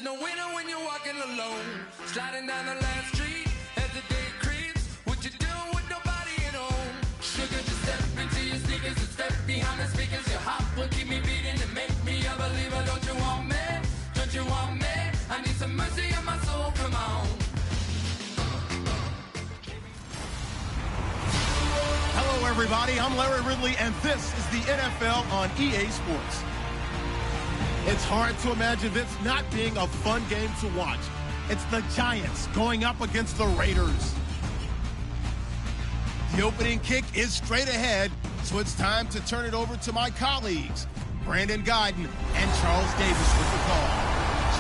no winner when you're walking alone. Sliding down the last street as the day creeps. What you doing with nobody at home? Sugar, just step into your sneakers and step behind the speakers. Your heart will keep me beating and make me a believer. Don't you want me? Don't you want me? I need some mercy on my soul, come on. Hello, everybody. I'm Larry Ridley, and this is the NFL on EA Sports. It's hard to imagine this not being a fun game to watch. It's the Giants going up against the Raiders. The opening kick is straight ahead, so it's time to turn it over to my colleagues, Brandon Guyton and Charles Davis with the call.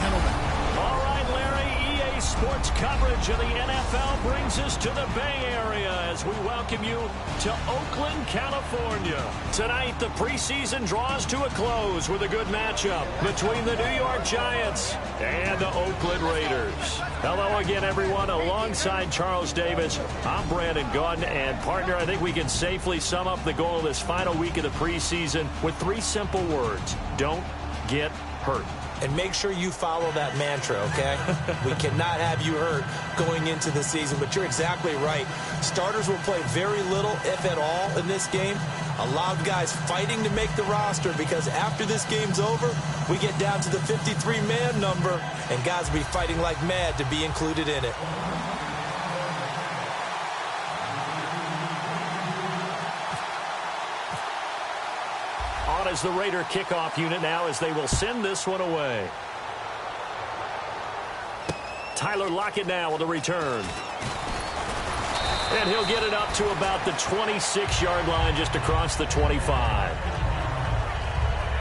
Gentlemen. All right, Larry, EA Sports coverage of the NFL brings us to the Bay Area as we welcome you to Oakland, California. Tonight, the preseason draws to a close with a good matchup between the New York Giants and the Oakland Raiders. Hello again, everyone. Alongside Charles Davis, I'm Brandon Guyton, and partner, I think we can safely sum up the goal of this final week of the preseason with 3 simple words. Don't get hurt. And make sure you follow that mantra, okay? We cannot have you hurt going into the season, but you're exactly right. Starters will play very little, if at all, in this game. A lot of guys fighting to make the roster because after this game's over, we get down to the 53-man number, and guys will be fighting like mad to be included in it. As the Raider kickoff unit now as they will send this one away. Tyler Lockett now with a return. And he'll get it up to about the 26-yard line just across the 25.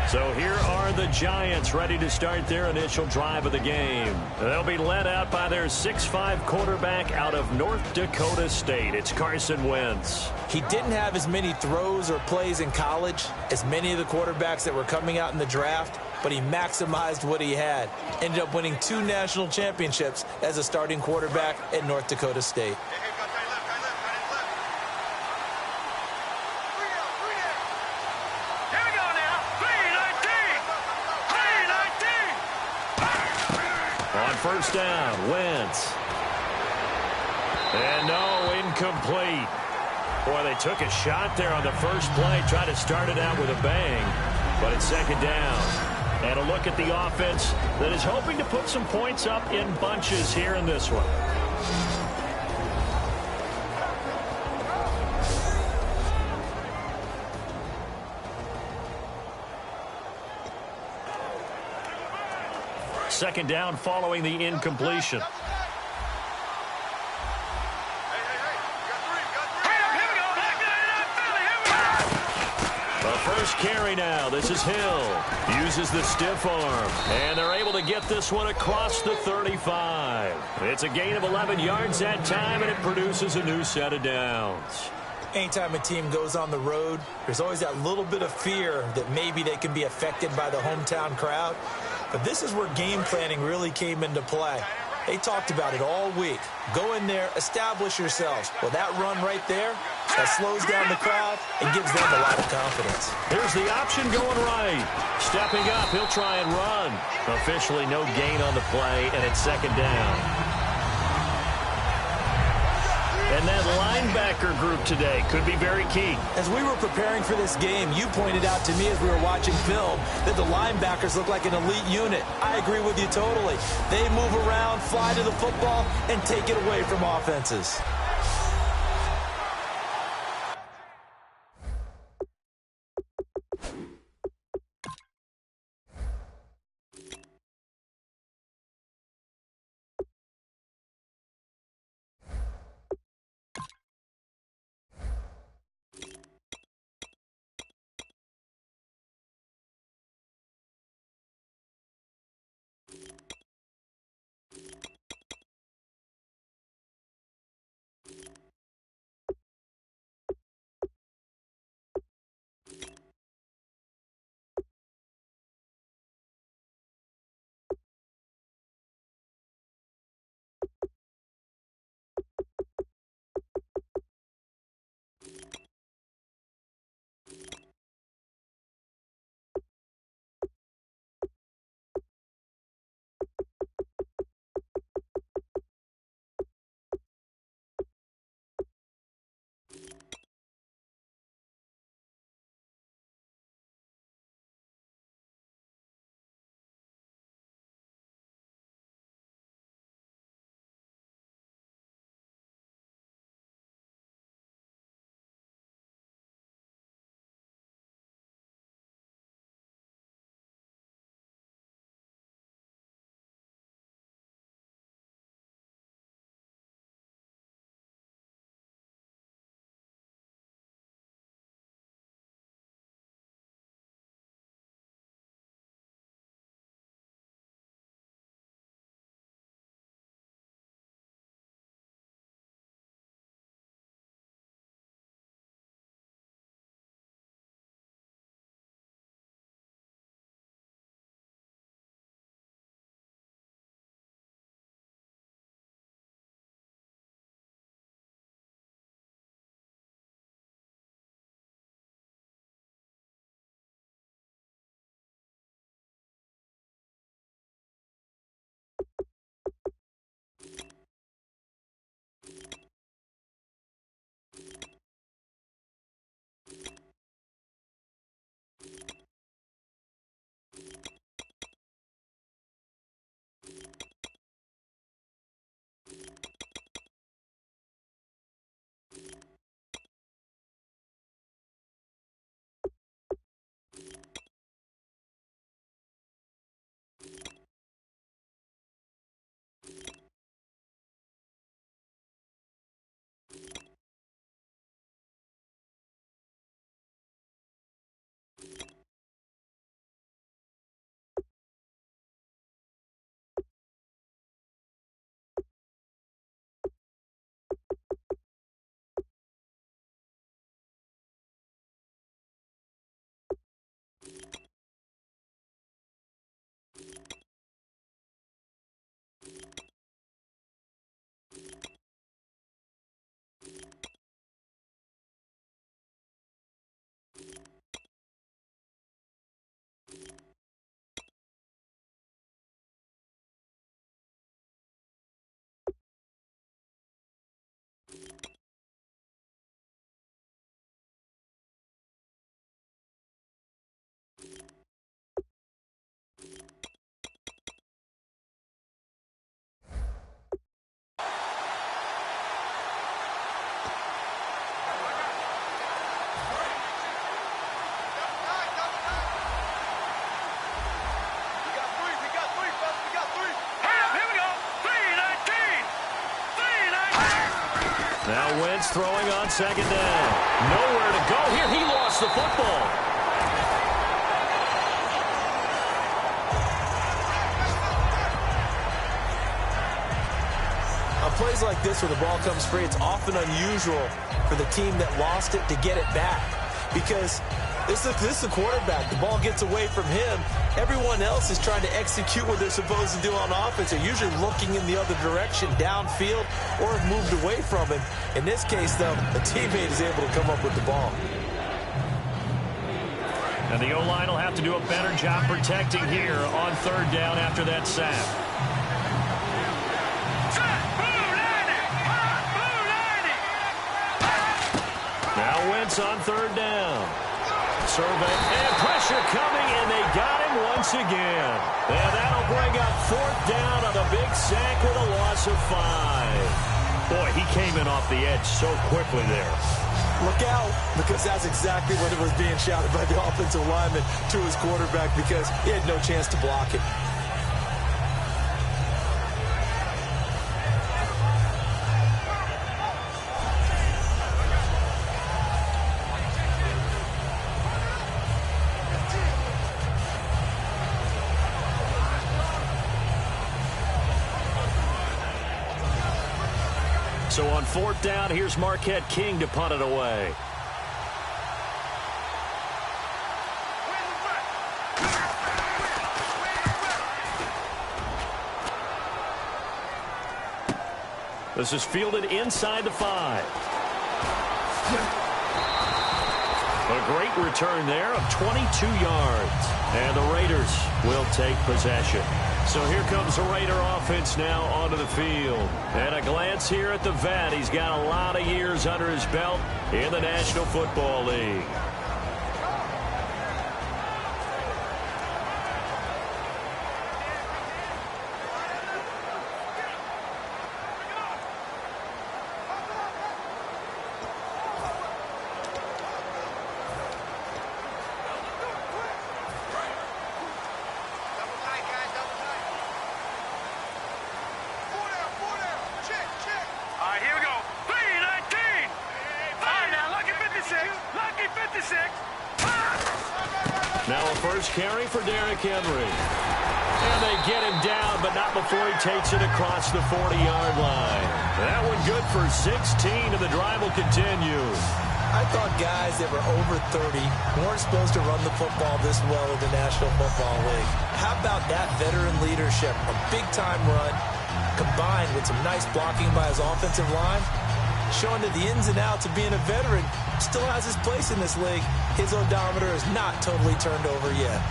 So here are the Giants ready to start their initial drive of the game. They'll be led out by their 6'5" quarterback out of North Dakota State. It's Carson Wentz. He didn't have as many throws or plays in college as many of the quarterbacks that were coming out in the draft, but he maximized what he had. Ended up winning 2 national championships as a starting quarterback at North Dakota State. First down, Wentz. And no, incomplete. Boy, they took a shot there on the first play, tried to start it out with a bang, but it's second down. And a look at the offense that is hoping to put some points up in bunches here in this one. Second down following the incompletion. The first carry now. This is Hill. Uses the stiff arm. And they're able to get this one across the 35. It's a gain of 11 yards that time, and it produces a new set of downs. Anytime a team goes on the road, there's always that little bit of fear that maybe they can be affected by the hometown crowd. But this is where game planning really came into play. They talked about it all week. Go in there, establish yourselves. Well, that run right there, that slows down the crowd and gives them a lot of confidence. Here's the option going right. Stepping up, he'll try and run. Officially no gain on the play, and it's second down. And that linebacker group today could be very key. As we were preparing for this game, you pointed out to me as we were watching film that the linebackers look like an elite unit. I agree with you totally. They move around, fly to the football, and take it away from offenses. Now Wentz throwing on second down. Nowhere to go here. He lost the football. On plays like this where the ball comes free, it's often unusual for the team that lost it to get it back. Because this is the quarterback. The ball gets away from him. Everyone else is trying to execute what they're supposed to do on offense. They're usually looking in the other direction, downfield, or have moved away from him. In this case, though, a teammate is able to come up with the ball. And the O-line will have to do a better job protecting here on third down after that sack. Now Wentz on third down. Survey and pressure coming, and they got him once again. And that'll bring up fourth down on the big sack with a loss of 5. Boy, he came in off the edge so quickly there. Look out, because that's exactly what it was being shouted by the offensive lineman to his quarterback, because he had no chance to block it. So on fourth down, here's Marquette King to punt it away. This is fielded inside the 5. A great return there of 22 yards. And the Raiders will take possession. So here comes the Raider offense now onto the field. And a glance here at the vet. He's got a lot of years under his belt in the National Football League. Now a first carry for Derrick Henry. And they get him down, but not before he takes it across the 40-yard line. That one good for 16, and the drive will continue. I thought guys that were over 30 weren't supposed to run the football this well in the National Football League. How about that veteran leadership? A big-time run combined with some nice blocking by his offensive line, showing that the ins and outs of being a veteran still has his place in this league. His odometer is not totally turned over yet.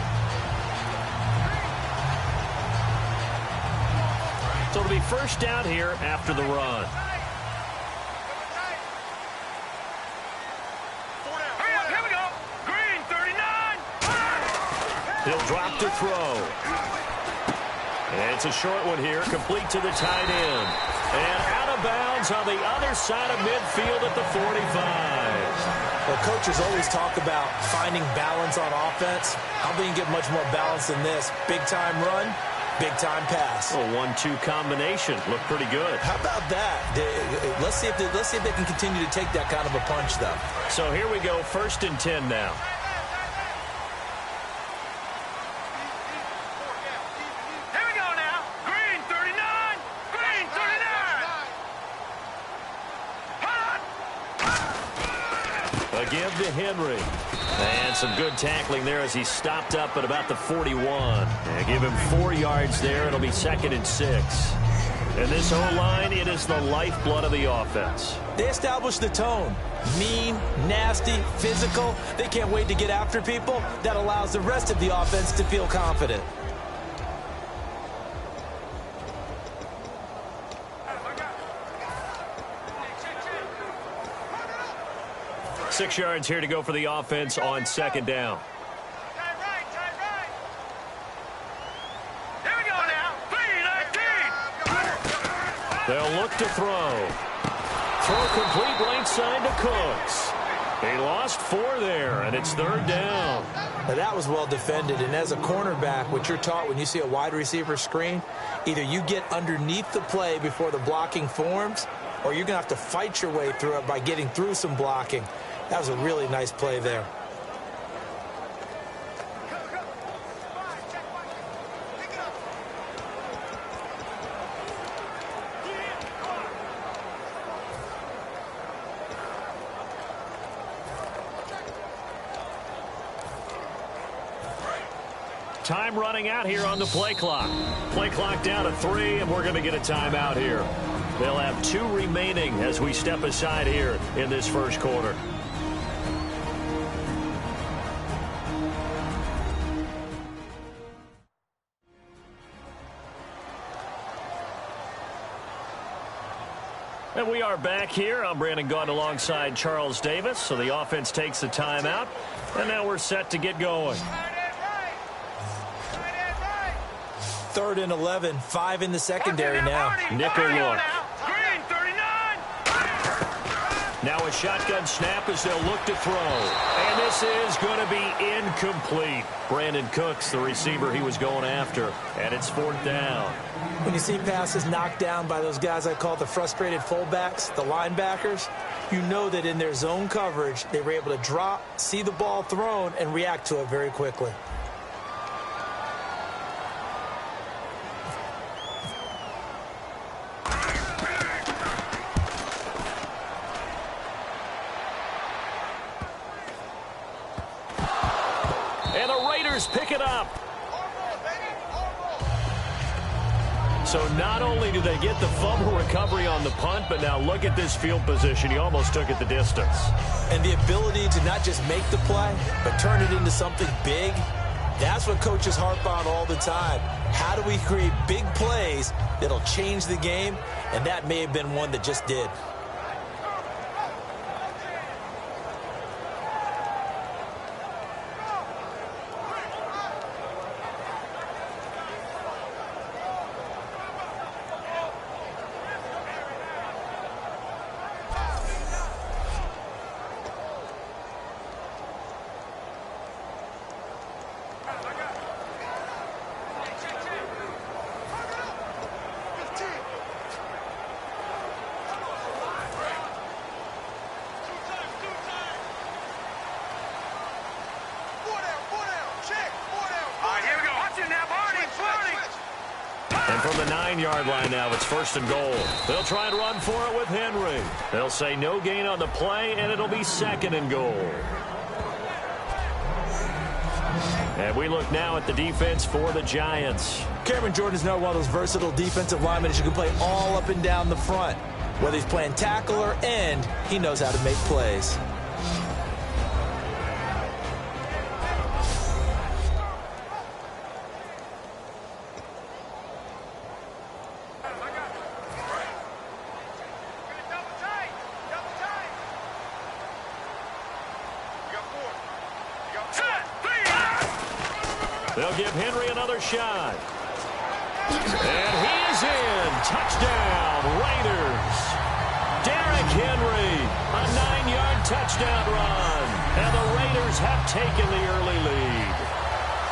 So it'll be first down here after the run. Here we go. Green, 39. He'll drop to throw. And it's a short one here, complete to the tight end. And out of bounds on the other side of midfield at the 45. Well, coaches always talk about finding balance on offense. How do you get much more balance than this? Big-time run, big-time pass. A 1-2 combination. Looked pretty good. How about that? Let's see if they can continue to take that kind of a punch, though. So here we go, first and 10 now. Here we go now. Green, 39. Green, 39. A give to Henry. And some good tackling there as he stopped up at about the 41. And give him 4 yards there. It'll be 2nd and 6. And this O-line, it is the lifeblood of the offense. They establish the tone. Mean, nasty, physical. They can't wait to get after people. That allows the rest of the offense to feel confident. Six yards here to go for the offense on second down. Time right. Here we go now. 3-19. They'll look to throw. Throw complete right side to Cooks. He lost 4 there, and it's third down. Now that was well defended, and as a cornerback, what you're taught when you see a wide receiver screen, either you get underneath the play before the blocking forms, or you're going to have to fight your way through it by getting through some blocking. That was a really nice play there. Time running out here on the play clock. Play clock down to 3, and we're going to get a timeout here. They'll have 2 remaining as we step aside here in this first quarter. And we are back here. I'm Brandon Gaudin alongside Charles Davis. So the offense takes the timeout, and now we're set to get going. 3rd and 11, 5 in the secondary now. Nickel look. Green 39. Now a shotgun snap as they'll look to throw. And this is going to be incomplete. Brandon Cooks, the receiver he was going after. And it's 4th down. When you see passes knocked down by those guys I call the frustrated fullbacks, the linebackers, you know that in their zone coverage, they were able to drop, see the ball thrown, and react to it very quickly. Pick it up. So not only do they get the fumble recovery on the punt, but now look at this field position. He almost took it the distance. And the ability to not just make the play, but turn it into something big, that's what coaches harp on all the time. How do we create big plays that'll change the game? And that may have been one that just did. From the 9-yard line now, it's 1st and goal. They'll try and run for it with Henry. They'll say no gain on the play, and it'll be 2nd and goal. And we look now at the defense for the Giants. Cameron Jordan is now one of those versatile defensive linemen that you can play all up and down the front. Whether he's playing tackle or end, he knows how to make plays. They'll give Henry another shot. And he's in. Touchdown, Raiders. Derrick Henry, a 9-yard touchdown run. And the Raiders have taken the early lead.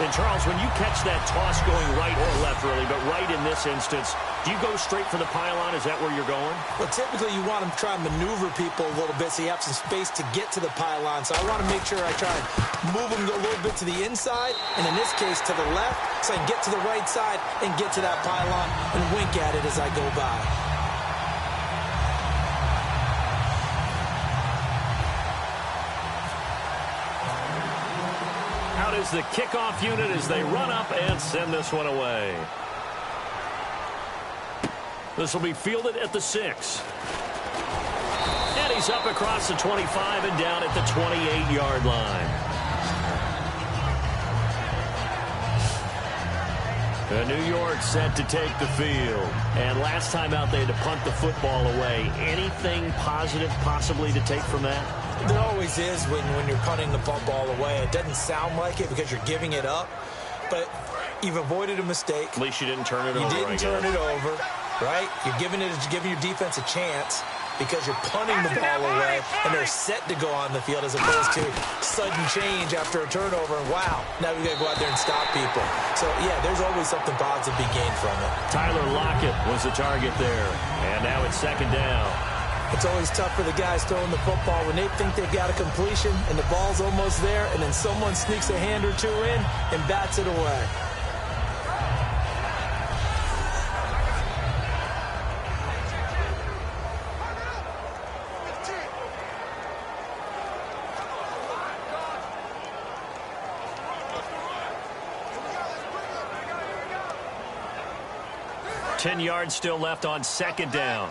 And, Charles, when you catch that toss going right or left, really, but right in this instance, do you go straight for the pylon? Is that where you're going? Well, typically you want to try and maneuver people a little bit so you have some space to get to the pylon. So I want to make sure I try and move them a little bit to the inside, and in this case to the left, so I can get to the right side and get to that pylon and wink at it as I go by. Out is the kickoff unit as they run up and send this one away. This will be fielded at the 6. And he's up across the 25 and down at the 28-yard line. New York set to take the field. And last time out, they had to punt the football away. Anything positive possibly to take from that? There always is when you're punting the football away. It doesn't sound like it because you're giving it up, but you've avoided a mistake. At least you didn't turn it over. You didn't turn it over, right? You're giving your defense a chance because you're punting the ball away, and they're set to go on the field as opposed to sudden change after a turnover. And wow, now we got to go out there and stop people. So, yeah, there's always something positive to be gained from it. Tyler Lockett was the target there, and now it's 2nd down. It's always tough for the guys throwing the football when they think they've got a completion and the ball's almost there, and then someone sneaks a hand or two in and bats it away. Ten yards still left on second down.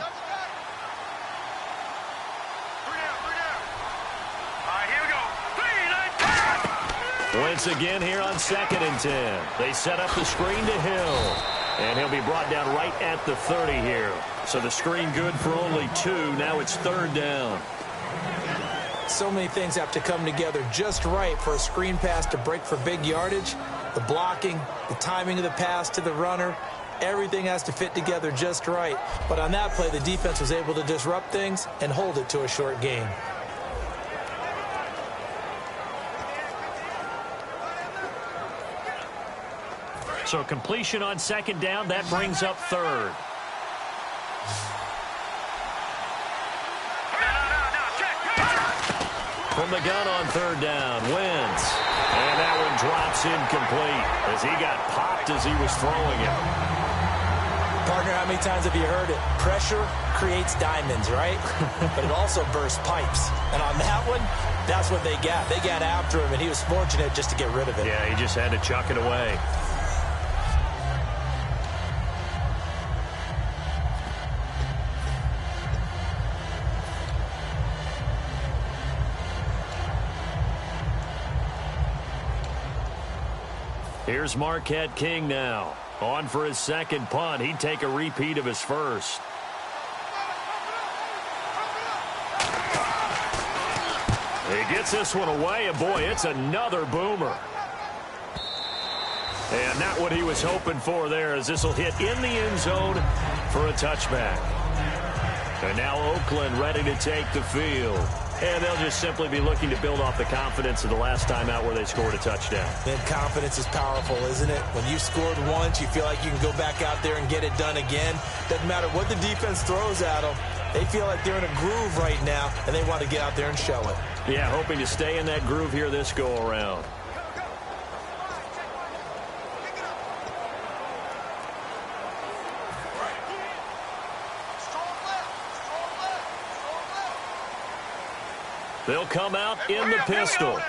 Once again here on 2nd and 10. They set up the screen to Hill. And he'll be brought down right at the 30 here. So the screen good for only 2. Now it's 3rd down. So many things have to come together just right for a screen pass to break for big yardage. The blocking, the timing of the pass to the runner, everything has to fit together just right. But on that play, the defense was able to disrupt things and hold it to a short gain. So completion on 2nd down, that brings up 3rd. From the gun on 3rd down, Wentz. And that one drops incomplete as he got popped as he was throwing it. Partner, how many times have you heard it? Pressure creates diamonds, right? But it also bursts pipes. And on that one, that's what they got. They got after him, and he was fortunate just to get rid of it. Yeah, he just had to chuck it away. Here's Marquette King now. On for his 2nd punt. He'd take a repeat of his first. He gets this one away, and boy, it's another boomer. And not what he was hoping for there, as this will hit in the end zone for a touchback. And now Oakland ready to take the field. And they'll just simply be looking to build off the confidence of the last time out where they scored a touchdown. Then confidence is powerful, isn't it? When you scored once, you feel like you can go back out there and get it done again. Doesn't matter what the defense throws at them. They feel like they're in a groove right now, and they want to get out there and show it. Yeah, hoping to stay in that groove here this go-around. They'll come out in the pistol.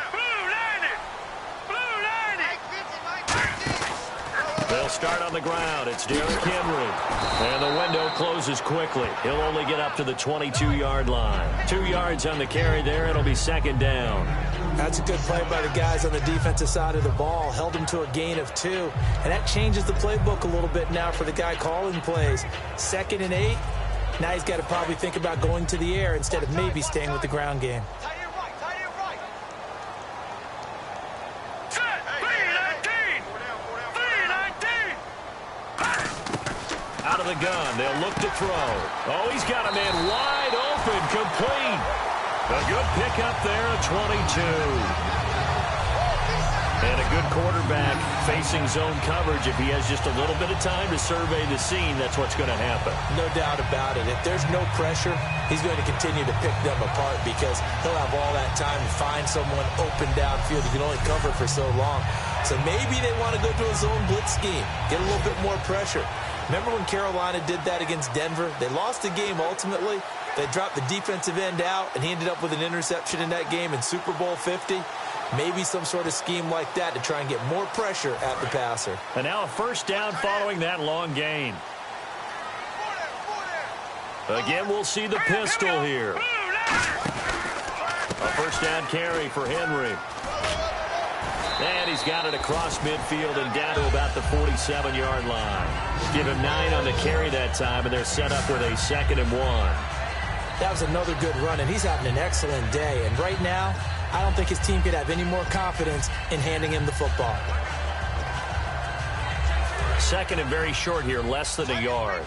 They'll start on the ground. It's Derrick Henry. And the window closes quickly. He'll only get up to the 22-yard line. 2 yards on the carry there. It'll be 2nd down. That's a good play by the guys on the defensive side of the ball. Held him to a gain of 2. And that changes the playbook a little bit now for the guy calling plays. 2nd and 8. Now he's got to probably think about going to the air instead of maybe staying with the ground game. Out of the gun, they'll look to throw. Oh, he's got a man wide open, complete. A good pickup there at 22. And a good quarterback facing zone coverage. If he has just a little bit of time to survey the scene, that's what's going to happen. No doubt about it. If there's no pressure, he's going to continue to pick them apart because he'll have all that time to find someone open downfield. He can only cover for so long. So maybe they want to go to a zone blitz scheme, get a little bit more pressure. Remember when Carolina did that against Denver? They lost the game ultimately. They dropped the defensive end out, and he ended up with an interception in that game in Super Bowl 50. Maybe some sort of scheme like that to try and get more pressure at the passer. And now a 1st down following that long gain. Again, we'll see the pistol here. A 1st down carry for Henry. And he's got it across midfield and down to about the 47-yard line. Give him 9 on the carry that time, and they're set up with a 2nd and 1. That was another good run, and he's having an excellent day. And right now, I don't think his team could have any more confidence in handing him the football. 2nd and very short here, less than a yard.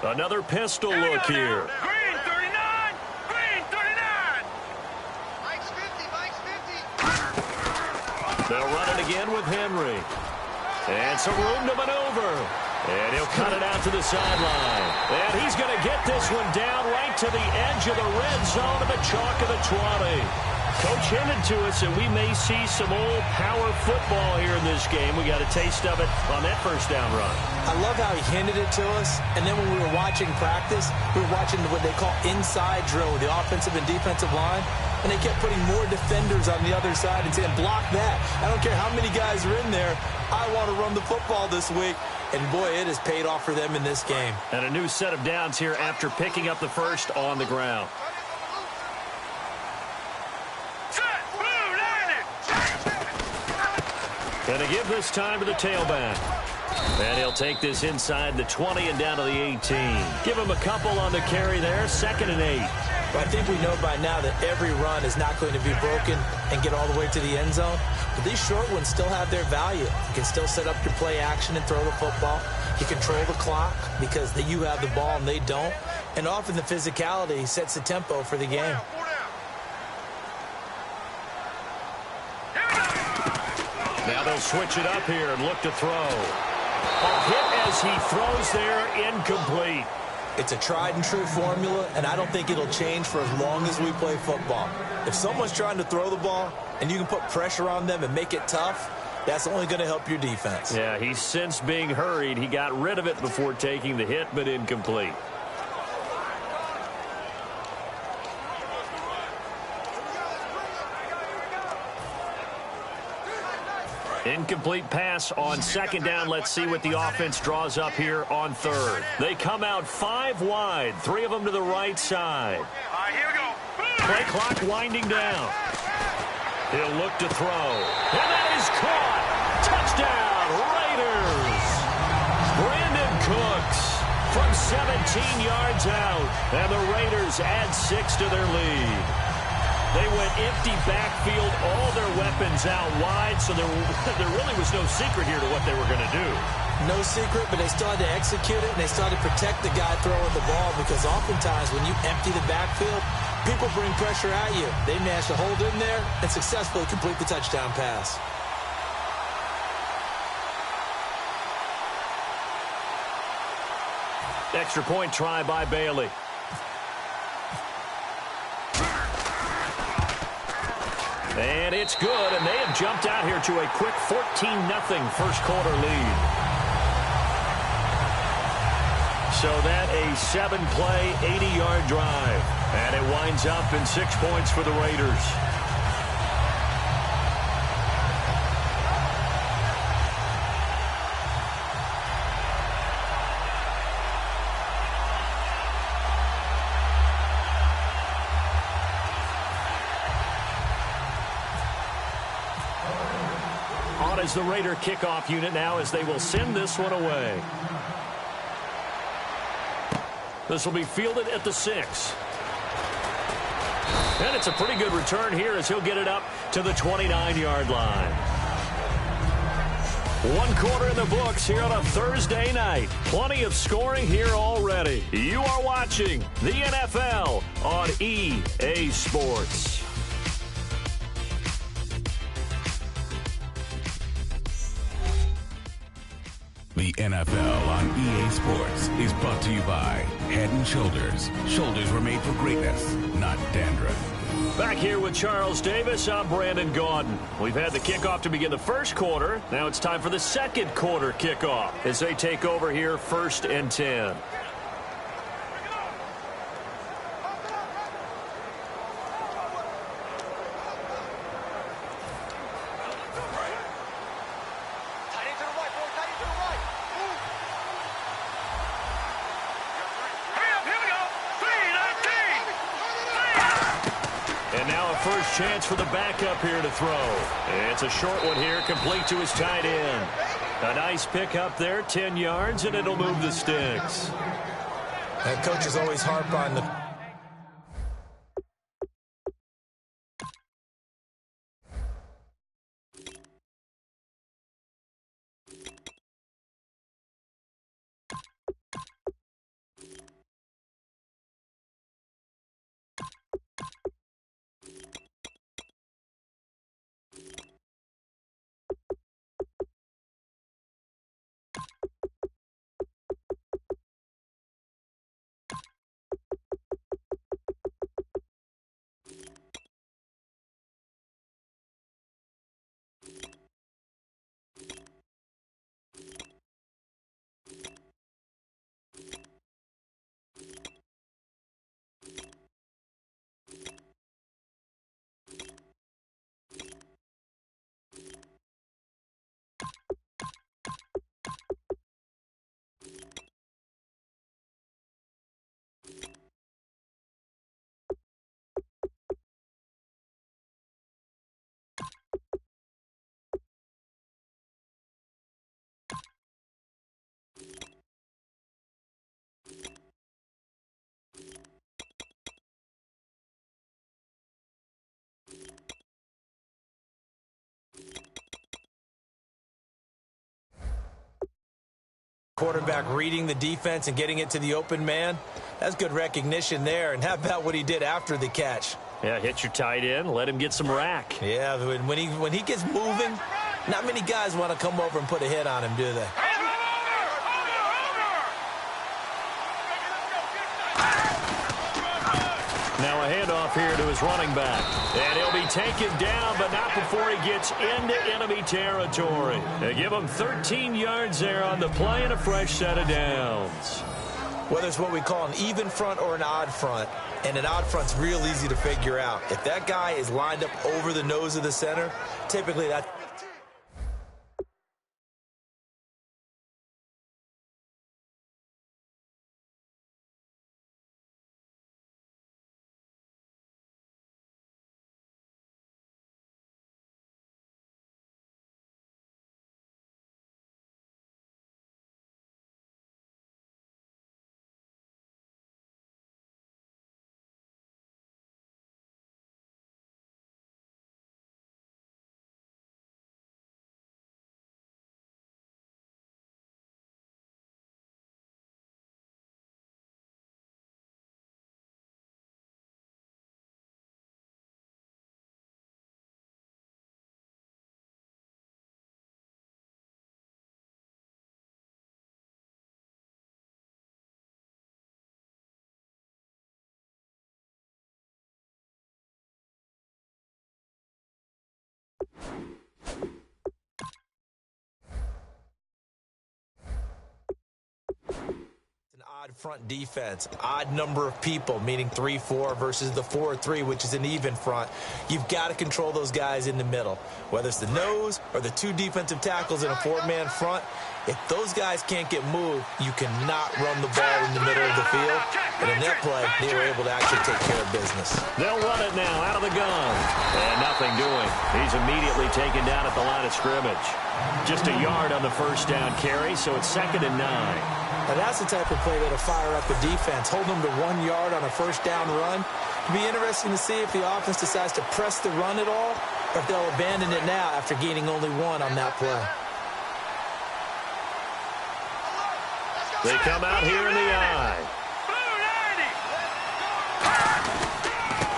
Another pistol look here. Green 39! Green 39! They'll run it again with Henry. And some room to maneuver. And he'll cut it out to the sideline. And he's going to get this one down right to the edge of the red zone of the chalk of the 20. Coach hinted to us that we may see some old power football here in this game. We got a taste of it on that first down run. I love how he hinted it to us. And then when we were watching practice, we were watching what they call inside drill with the offensive and defensive line. And they kept putting more defenders on the other side and saying, block that. I don't care how many guys are in there. I want to run the football this week. And, boy, it has paid off for them in this game. And a new set of downs here after picking up the first on the ground. And to give this time to the tailback. And he'll take this inside the 20 and down to the 18. Give him a couple on the carry there, 2nd and 8. But I think we know by now that every run is not going to be broken and get all the way to the end zone. But these short ones still have their value. You can still set up your play action and throw the football. You control the clock because you have the ball and they don't. And often the physicality sets the tempo for the game. Now they'll switch it up here and look to throw. A hit as he throws there, incomplete. It's a tried and true formula, and I don't think it'll change for as long as we play football. If someone's trying to throw the ball and you can put pressure on them and make it tough, that's only going to help your defense. Yeah, he's since being hurried. He got rid of it before taking the hit, but incomplete. Incomplete pass on 2nd down. Let's see what the offense draws up here on 3rd. They come out 5 wide, 3 of them to the right side. All right, here we go. Play clock winding down. He'll look to throw. And that is caught. Touchdown, Raiders. Brandon Cooks from 17 yards out. And the Raiders add 6 to their lead. They went empty backfield, all their weapons out wide, so there really was no secret here to what they were going to do. No secret, but they still had to execute it, and they still had to protect the guy throwing the ball because oftentimes when you empty the backfield, people bring pressure at you. They managed to hold in there and successfully complete the touchdown pass. Extra point try by Bailey. And it's good, and they have jumped out here to a quick 14-0 first quarter lead. So that a 7-play, 80-yard drive. And it winds up in 6 points for the Raiders. Is the Raider kickoff unit now as they will send this one away. This will be fielded at the 6. And it's a pretty good return here as he'll get it up to the 29-yard line. 1 quarter in the books here on a Thursday night. Plenty of scoring here already. You are watching the NFL on EA Sports. The NFL on EA Sports is brought to you by Head & Shoulders. Shoulders were made for greatness, not dandruff. Back here with Charles Davis, I'm Brandon Gaudin. We've had the kickoff to begin the first quarter. Now it's time for the second quarter kickoff as they take over here 1st and 10. First chance for the backup here to throw. It's a short one here, complete to his tight end. A nice pickup there, 10 yards, and it'll move the sticks. That coach is always harp on the Quarterback reading the defense and getting it to the open man. That's good recognition there. And how about what he did after the catch? Yeah, hit your tight end, let him get some rack. Yeah, when he gets moving, not many guys want to come over and put a hit on him, do they? Now a handoff here to his running back. And he'll be taken down, but not before he gets into enemy territory. They give him 13 yards there on the play and a fresh set of downs. Whether it's what we call an even front or an odd front, and an odd front's real easy to figure out. If that guy is lined up over the nose of the center, typically that's an odd front defense, odd number of people, meaning 3-4 versus the 4-3, which is an even front. You've got to control those guys in the middle, whether it's the nose or the two defensive tackles in a four-man front. If those guys can't get moved, you cannot run the ball in the middle of the field. And in that play, they were able to actually take care of business. They'll run it now out of the gun. And nothing doing. He's immediately taken down at the line of scrimmage. Just a yard on the first down carry, so it's 2nd and 9. Now that's the type of play that'll fire up the defense. Hold them to 1 yard on a first down run. It'll be interesting to see if the offense decides to press the run at all, or if they'll abandon it now after gaining only 1 on that play. They come out here in the eye.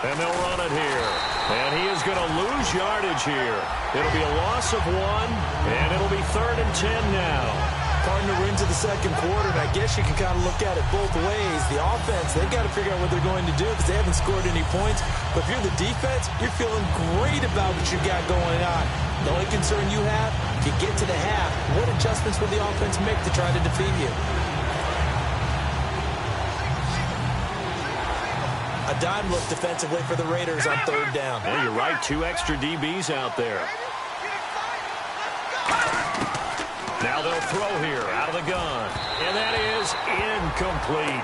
And they'll run it here. And he is going to lose yardage here. It'll be a loss of 1, and it'll be 3rd and 10 now. Partner into the second quarter, and I guess you can kind of look at it both ways. The offense, they've got to figure out what they're going to do because they haven't scored any points. But if you're the defense, you're feeling great about what you got going on. The only concern you have, if you get to the half, what adjustments will the offense make to try to defeat you? A dime look defensively for the Raiders on 3rd down. Well, you're right, 2 extra DBs out there. Now they'll throw here out of the gun. And that is incomplete.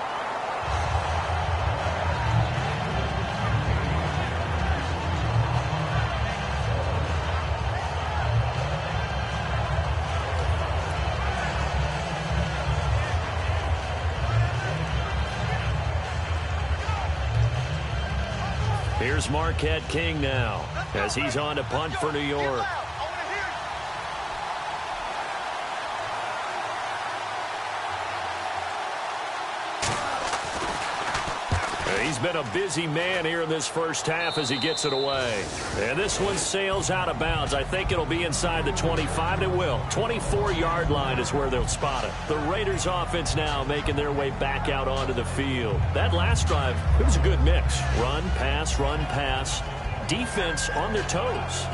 Here's Marquette King now as he's on to punt for New York. He's been a busy man here in this first half as he gets it away. And this one sails out of bounds. I think it'll be inside the 25. It will. 24-yard line is where they'll spot it. The Raiders offense now making their way back out onto the field. That last drive, it was a good mix. Run, pass, defense on their toes.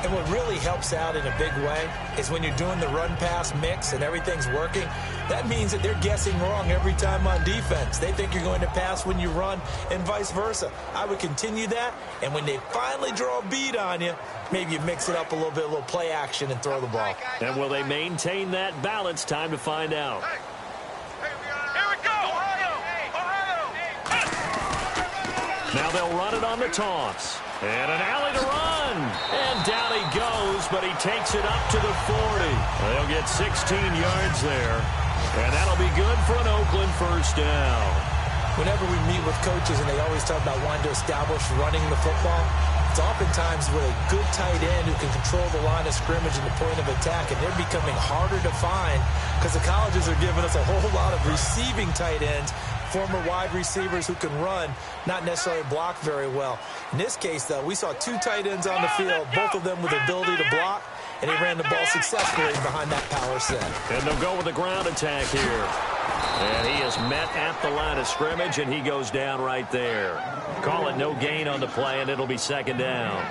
And what really helps out in a big way is when you're doing the run-pass mix and everything's working, that means that they're guessing wrong every time on defense. They think you're going to pass when you run and vice versa. I would continue that, and when they finally draw a beat on you, maybe you mix it up a little bit, a little play action and throw the ball. And will they maintain that balance? Time to find out. Here we go! Now they'll run it on the toss. And an alley to run. And down he goes, but he takes it up to the 40. They'll get 16 yards there. And that'll be good for an Oakland first down. Whenever we meet with coaches and they always talk about wanting to establish running the football, It's oftentimes with a good tight end who can control the line of scrimmage and the point of attack, and they're becoming harder to find because the colleges are giving us a whole lot of receiving tight ends, former wide receivers who can run, not necessarily block very well. In this case, though, we saw two tight ends on the field, both of them with the ability to block, and he ran the ball successfully behind that power set. And they'll go with the ground attack here. And he is met at the line of scrimmage, and he goes down right there. Call it no gain on the play, and it'll be second down.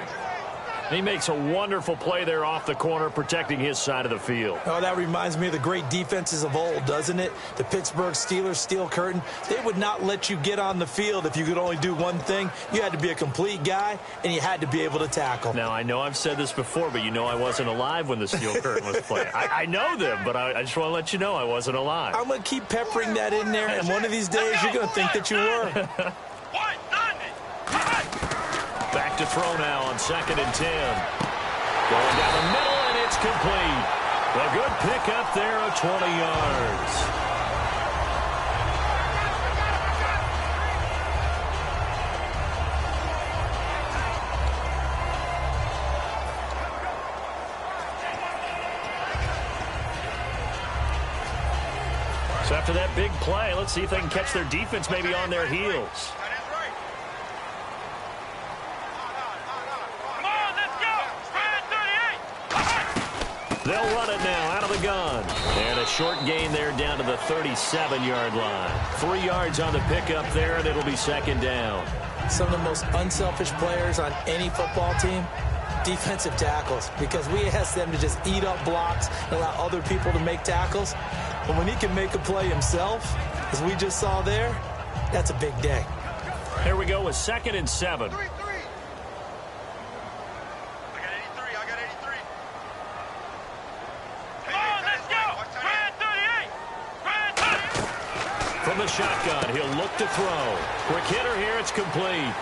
He makes a wonderful play there off the corner, protecting his side of the field. Oh, that reminds me of the great defenses of old, doesn't it? The Pittsburgh Steelers steel curtain. They would not let you get on the field if you could only do one thing. You had to be a complete guy, and you had to be able to tackle. Now, I know I've said this before, but you know I wasn't alive when the steel curtain was playing. I know them, but I just want to let you know I wasn't alive. I'm going to keep peppering that in there, and one of these days you're going to think that you were. Back to throw now on 2nd and 10. Going down the middle, and it's complete. A good pickup there of 20 yards. So after that big play, let's see if they can catch their defense maybe on their heels. They'll run it now out of the gun. And a short gain there down to the 37-yard line. 3 yards on the pickup there, and it'll be second down. Some of the most unselfish players on any football team, defensive tackles, because we ask them to just eat up blocks and allow other people to make tackles. But when he can make a play himself, as we just saw there, that's a big day. Here we go with 2nd and 7. From the shotgun, he'll look to throw. Quick hitter here, it's complete.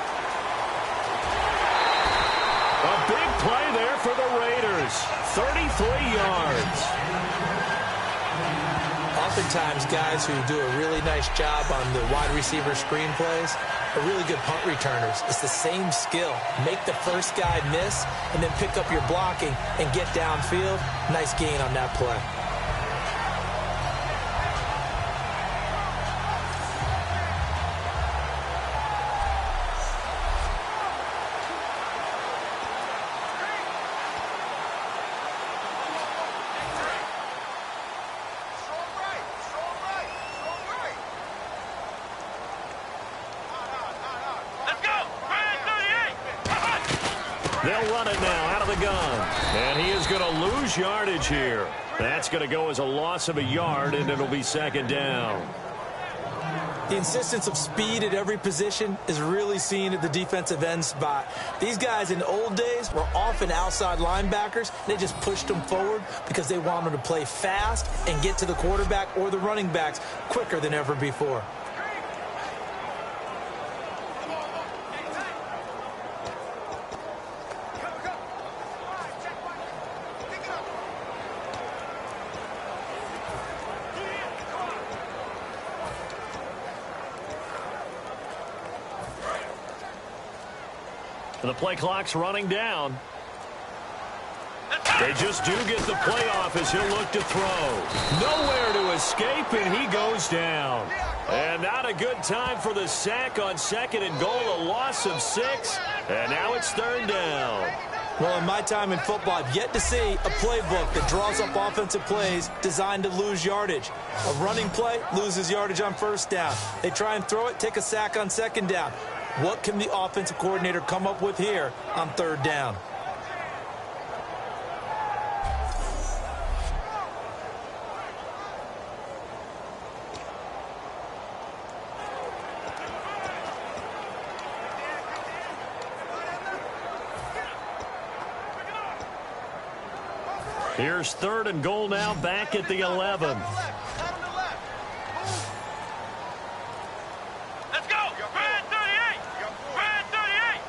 A big play there for the Raiders. 33 yards. Oftentimes, guys who do a really nice job on the wide receiver screen plays are really good punt returners. It's the same skill. Make the first guy miss, and then pick up your blocking and get downfield. Nice gain on that play. They'll run it now out of the gun. And he is going to lose yardage here. That's going to go as a loss of a yard, and it'll be second down. The insistence of speed at every position is really seen at the defensive end spot. These guys in the old days were often outside linebackers. They just pushed them forward because they wanted to play fast and get to the quarterback or the running backs quicker than ever before. The play clock's running down. They just do get the play off as he'll look to throw. Nowhere to escape, and he goes down. And not a good time for the sack on 2nd and goal, a loss of 6. And now it's 3rd down. Well, in my time in football, I've yet to see a playbook that draws up offensive plays designed to lose yardage. A running play loses yardage on 1st down. They try and throw it, take a sack on 2nd down. What can the offensive coordinator come up with here on 3rd down? Here's 3rd and goal now, back at the 11.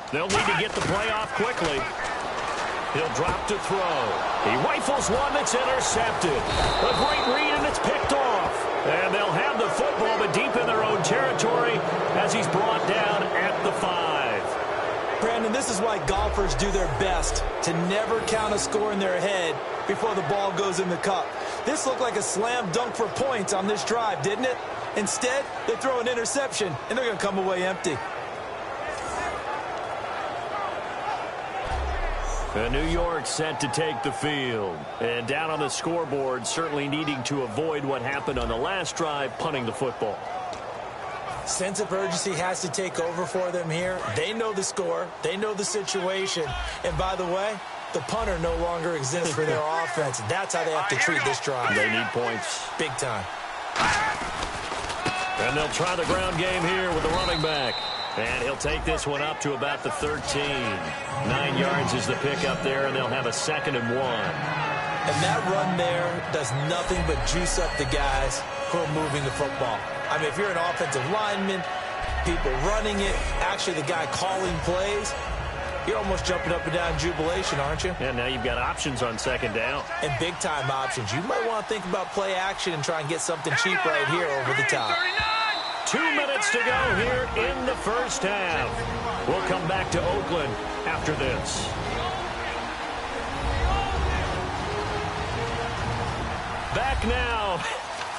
They'll need to get the play off quickly. He'll drop to throw. He rifles one that's intercepted. A great read, and it's picked off. And they'll have the football, but deep in their own territory as he's brought down at the 5. Brandon, this is why golfers do their best to never count a score in their head before the ball goes in the cup. This looked like a slam dunk for points on this drive, didn't it? Instead, they throw an interception, and they're going to come away empty. And New York set to take the field. And down on the scoreboard, certainly needing to avoid what happened on the last drive, punting the football. Sense of urgency has to take over for them here. They know the score. They know the situation. And by the way, the punter no longer exists for their offense. That's how they have to treat this drive. They need points. Big time. And they'll try the ground game here with the running back. And he'll take this one up to about the 13. 9 yards is the pickup there, and they'll have a 2nd and 1. And that run there does nothing but juice up the guys who are moving the football. I mean, if you're an offensive lineman, people running it, actually the guy calling plays, you're almost jumping up and down in jubilation, aren't you? And now you've got options on 2nd down. And big-time options. You might want to think about play action and try and get something cheap right here over the top. 2 minutes to go here in the first half. We'll come back to Oakland after this. Back now.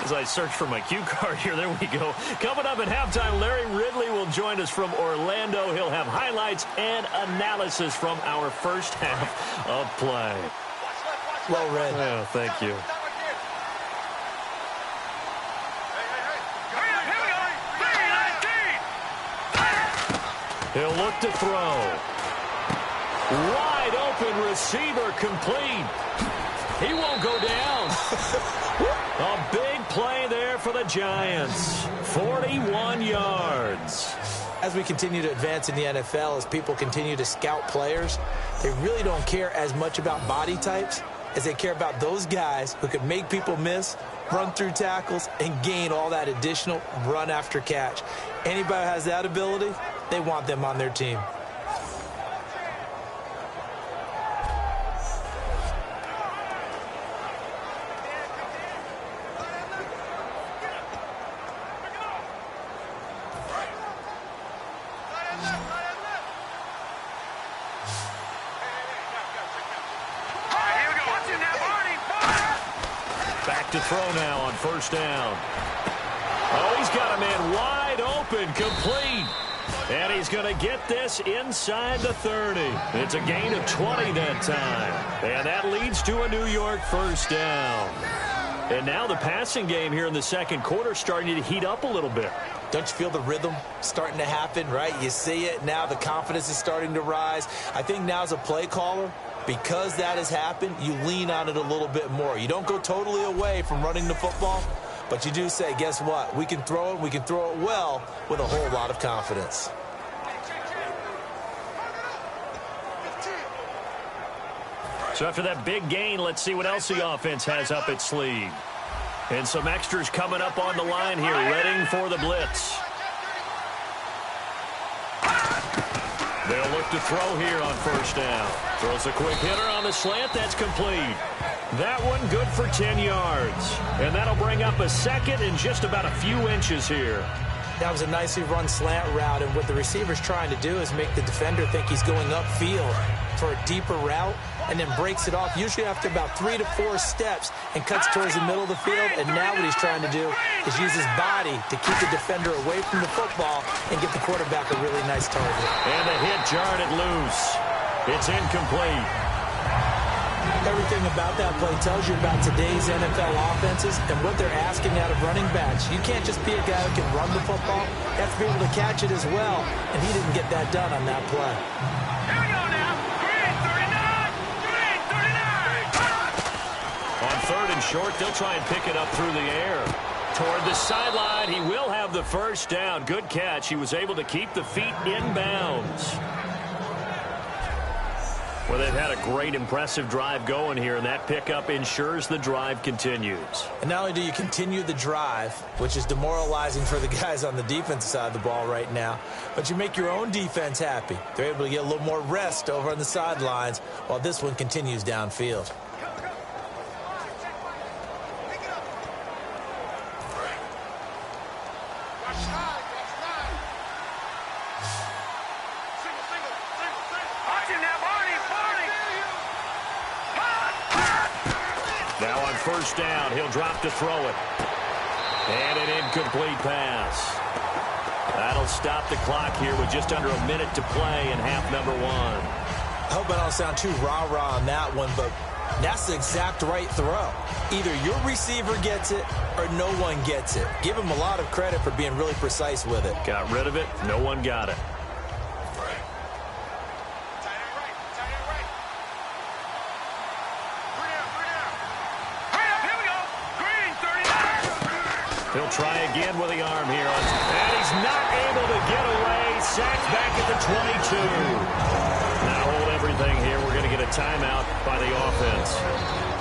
As I search for my cue card here, there we go. Coming up at halftime, Larry Ridley will join us from Orlando. He'll have highlights and analysis from our first half of play. Well read. Oh, thank you. He'll look to throw. Wide open receiver complete. He won't go down. A big play there for the Giants. 41 yards. As we continue to advance in the NFL, as people continue to scout players, they really don't care as much about body types as they care about those guys who can make people miss, run through tackles, and gain all that additional run after catch. Anybody who has that ability, they want them on their team. Back to throw now on 1st down. Oh, he's got a man wide open, complete. And he's going to get this inside the 30. It's a gain of 20 that time. And that leads to a New York 1st down. And now the passing game here in the 2nd quarter starting to heat up a little bit. Don't you feel the rhythm starting to happen, right? You see it now. The confidence is starting to rise. I think now as a play caller, because that has happened, you lean on it a little bit more. You don't go totally away from running the football, but you do say, guess what? We can throw it. We can throw it well with a whole lot of confidence. So after that big gain, let's see what else the offense has up its sleeve. And some extras coming up on the line here, readying for the blitz. They'll look to throw here on 1st down. Throws a quick hitter on the slant. That's complete. That one good for 10 yards. And that'll bring up a 2nd and just about a few inches here. That was a nicely run slant route, and what the receiver's trying to do is make the defender think he's going upfield for a deeper route, and then breaks it off, usually after about 3 to 4 steps, and cuts towards the middle of the field. And now what he's trying to do is use his body to keep the defender away from the football and get the quarterback a really nice target. And the hit jarred it loose. It's incomplete. Everything about that play tells you about today's NFL offenses and what they're asking out of running backs. You can't just be a guy who can run the football. You have to be able to catch it as well, and he didn't get that done on that play. Here we go now. Green 39. Green 39. On 3rd and short, they'll try and pick it up through the air. Toward the sideline, he will have the 1st down. Good catch. He was able to keep the feet in bounds. Well, they've had a great, impressive drive going here, and that pickup ensures the drive continues. And not only do you continue the drive, which is demoralizing for the guys on the defensive side of the ball right now, but you make your own defense happy. They're able to get a little more rest over on the sidelines while this one continues downfield. first down. He'll drop to throw it. And an incomplete pass. That'll stop the clock here with just under a minute to play in half number one. I hope I don't sound too rah-rah on that one, but that's the exact right throw. Either your receiver gets it or no one gets it. Give him a lot of credit for being really precise with it. Got rid of it. No one got it. He'll try again with the arm here. And he's not able to get away. Sacked back at the 22. Now hold everything here. We're going to get a timeout by the offense.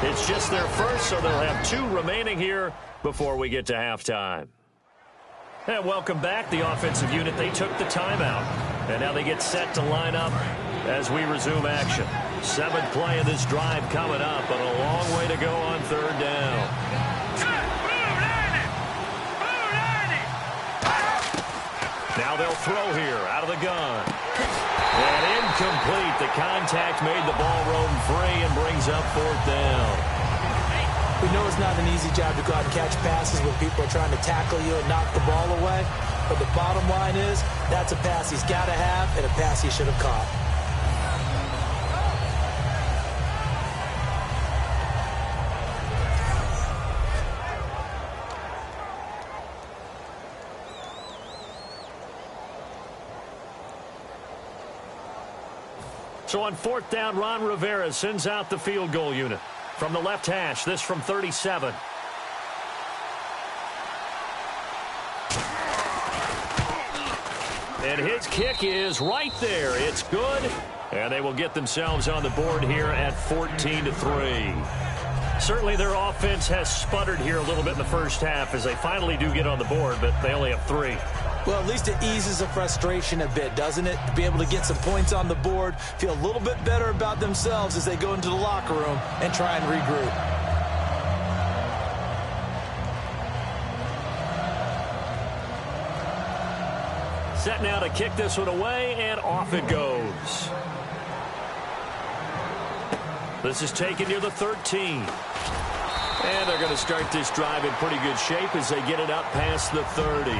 It's just their first, so they'll have 2 remaining here before we get to halftime. And welcome back, the offensive unit. They took the timeout. And now they get set to line up as we resume action. 7th play of this drive coming up, but a long way to go on 3rd down. Now they'll throw here out of the gun. And incomplete. The contact made the ball roam free and brings up 4th down. We know it's not an easy job to go out and catch passes when people are trying to tackle you and knock the ball away. But the bottom line is that's a pass he's got to have and a pass he should have caught. So on 4th down, Ron Rivera sends out the field goal unit. From the left hash, this from 37. And his kick is right there. It's good. And they will get themselves on the board here at 14-3. Certainly their offense has sputtered here a little bit in the first half as they finally do get on the board, but they only have 3. Well, at least it eases the frustration a bit, doesn't it? To be able to get some points on the board, feel a little bit better about themselves as they go into the locker room and try and regroup. Set now to kick this one away, and off it goes. This is taken near the 13. And they're going to start this drive in pretty good shape as they get it up past the 30.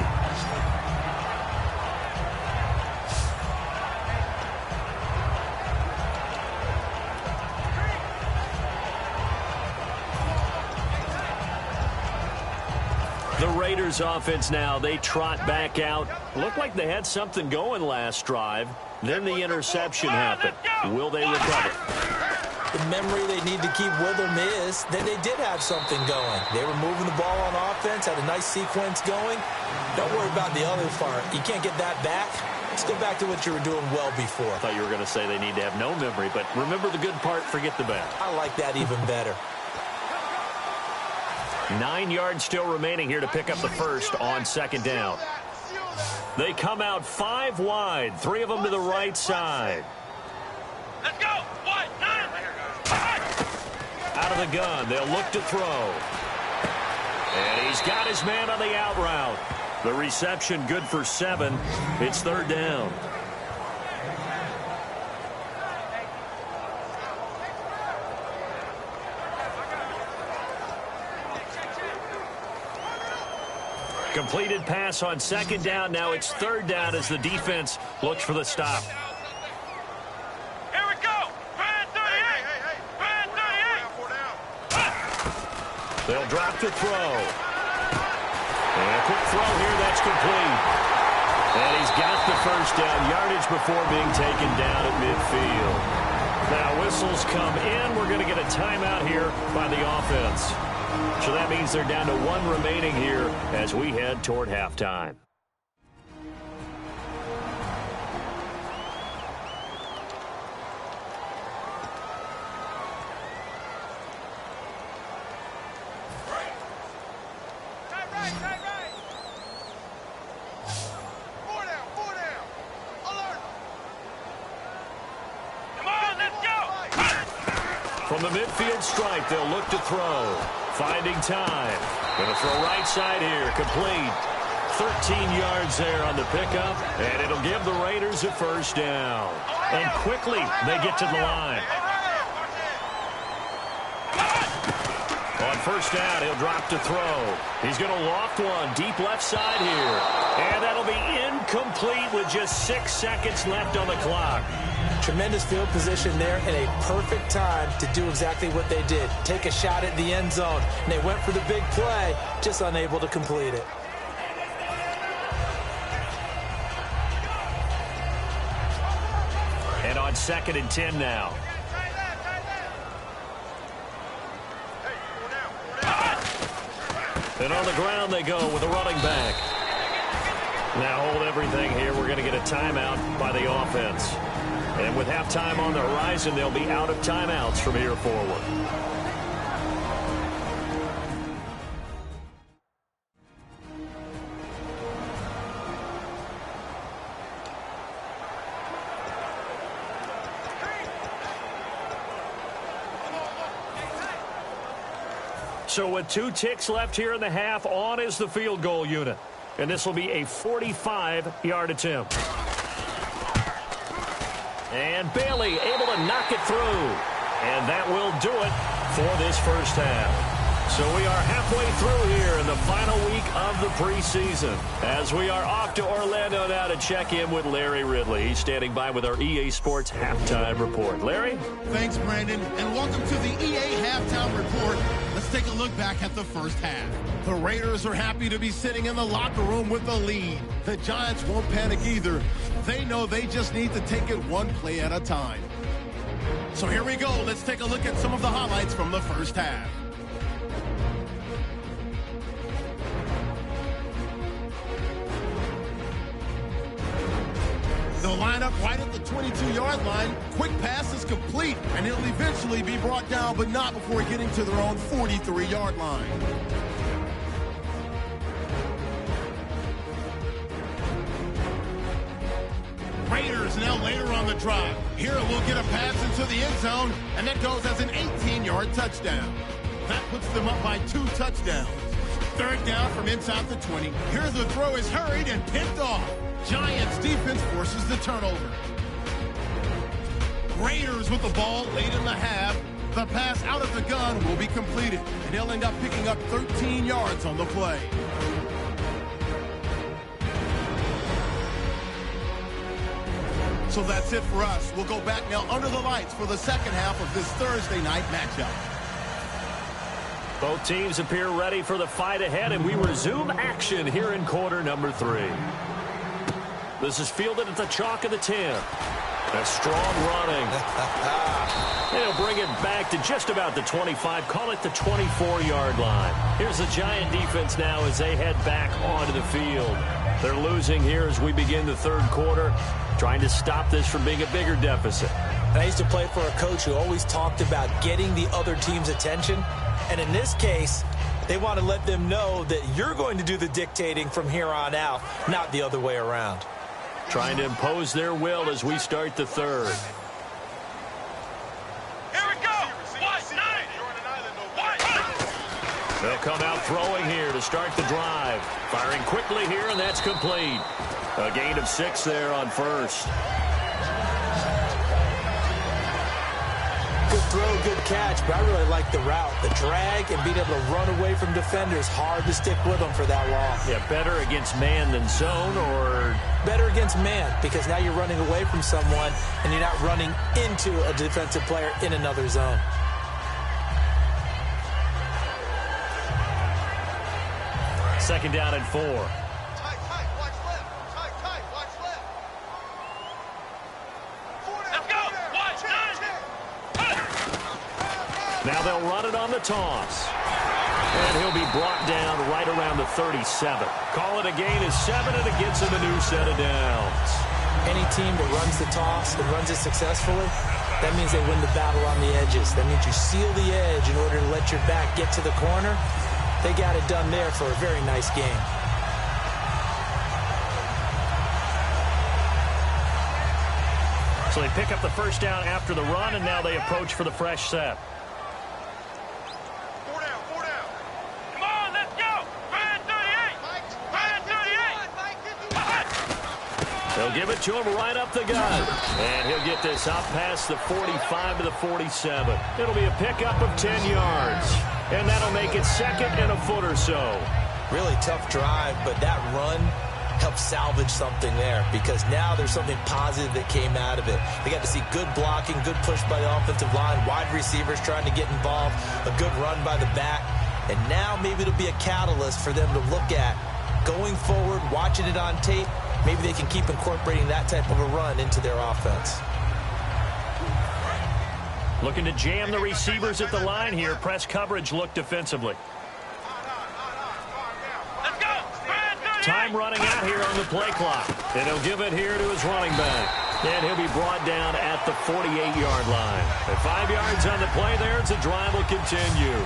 The Raiders offense now, they trot back out. Looked like they had something going last drive. Then the interception happened. Will they recover? The memory they need to keep with them is that they did have something going. They were moving the ball on offense, had a nice sequence going. Don't worry about the other part. You can't get that back. Let's go back to what you were doing well before. I thought you were going to say they need to have no memory, but remember the good part, forget the bad. I like that even better. 9 yards still remaining here to pick up the first on 2nd down. They come out 5 wide, 3 of them to the right side. Let's go! 1, 9, out of the gun, they'll look to throw. And he's got his man on the out route. The reception good for 7. It's 3rd down. Completed pass on 2nd down. Now it's 3rd down as the defense looks for the stop. Here we go! Brand 38! Brand 38! They'll drop to throw. And a quick throw here, that's complete. And he's got the first down, yardage before being taken down at midfield. Now whistles come in. We're going to get a timeout here by the offense. So that means they're down to 1 remaining here as we head toward halftime. From the midfield stripe, they'll look to throw. Finding time. Going to throw right side here. Complete. 13 yards there on the pickup, and it'll give the Raiders a first down. And quickly, they get to the line. On first down. He'll drop to throw. He's going to loft one deep left side here. And that'll be incomplete with just 6 seconds left on the clock. Tremendous field position there and a perfect time to do exactly what they did. Take a shot at the end zone. And they went for the big play, just unable to complete it. And on 2nd and 10 now. And on the ground they go with a running back. Now hold everything here. We're going to get a timeout by the offense. And with halftime on the horizon, they'll be out of timeouts from here forward. So with 2 ticks left here in the half, on is the field goal unit. And this will be a 45-yard attempt. And Bailey able to knock it through. And that will do it for this first half. So we are halfway through here in the final week of the preseason. As we are off to Orlando now to check in with Larry Ridley. He's standing by with our EA Sports Halftime Report. Larry? Thanks, Brandon, and welcome to the EA Halftime Report. Let's take a look back at the first half. The Raiders are happy to be sitting in the locker room with the lead. The Giants won't panic either. They know they just need to take it one play at a time. So here we go. Let's take a look at some of the highlights from the first half. They'll line up right at the 22-yard line. Quick pass is complete, and it'll eventually be brought down, but not before getting to their own 43-yard line. Raiders now later on the drive. Here we'll get a pass into the end zone, and that goes as an 18-yard touchdown. That puts them up by 2 touchdowns. Third down from inside the 20. Here the throw is hurried and picked off. Giants defense forces the turnover. Raiders with the ball late in the half. The pass out of the gun will be completed, and they'll end up picking up 13 yards on the play. So that's it for us. We'll go back now under the lights for the second half of this Thursday night matchup. Both teams appear ready for the fight ahead, and we resume action here in quarter number 3. This is fielded at the chalk of the 10. A strong running. They'll bring it back to just about the 25. Call it the 24-yard line. Here's the Giant defense now as they head back onto the field. They're losing here as we begin the third quarter, trying to stop this from being a bigger deficit. And I used to play for a coach who always talked about getting the other team's attention. And in this case, they want to let them know that you're going to do the dictating from here on out, not the other way around. Trying to impose their will as we start the third. Here we go. They'll come out throwing here to start the drive. Firing quickly here, and that's complete. A gain of 6 there on first. Good throw, good catch, but I really like the route. The drag and being able to run away from defenders, hard to stick with them for that long. Yeah, better against man than zone, or? Better against man, because now you're running away from someone and you're not running into a defensive player in another zone. Second down and 4. Now they'll run it on the toss. And he'll be brought down right around the 37. Call it a gain of 7, and it gets him a new set of downs. Any team that runs the toss and runs it successfully, that means they win the battle on the edges. That means you seal the edge in order to let your back get to the corner. They got it done there for a very nice game. So they pick up the first down after the run, and now they approach for the fresh set. They'll give it to him right up the gut. And he'll get this out past the 45 to the 47. It'll be a pickup of 10 yards. And that'll make it 2nd and a foot or so. Really tough drive, but that run helped salvage something there because now there's something positive that came out of it. They got to see good blocking, good push by the offensive line, wide receivers trying to get involved, a good run by the back. And now maybe it'll be a catalyst for them to look at going forward, watching it on tape. Maybe they can keep incorporating that type of a run into their offense. Looking to jam the receivers at the line here. Press coverage look defensively. Time running out here on the play clock. And he'll give it here to his running back. And he'll be brought down at the 48-yard line. At 5 yards on the play there, the drive will continue.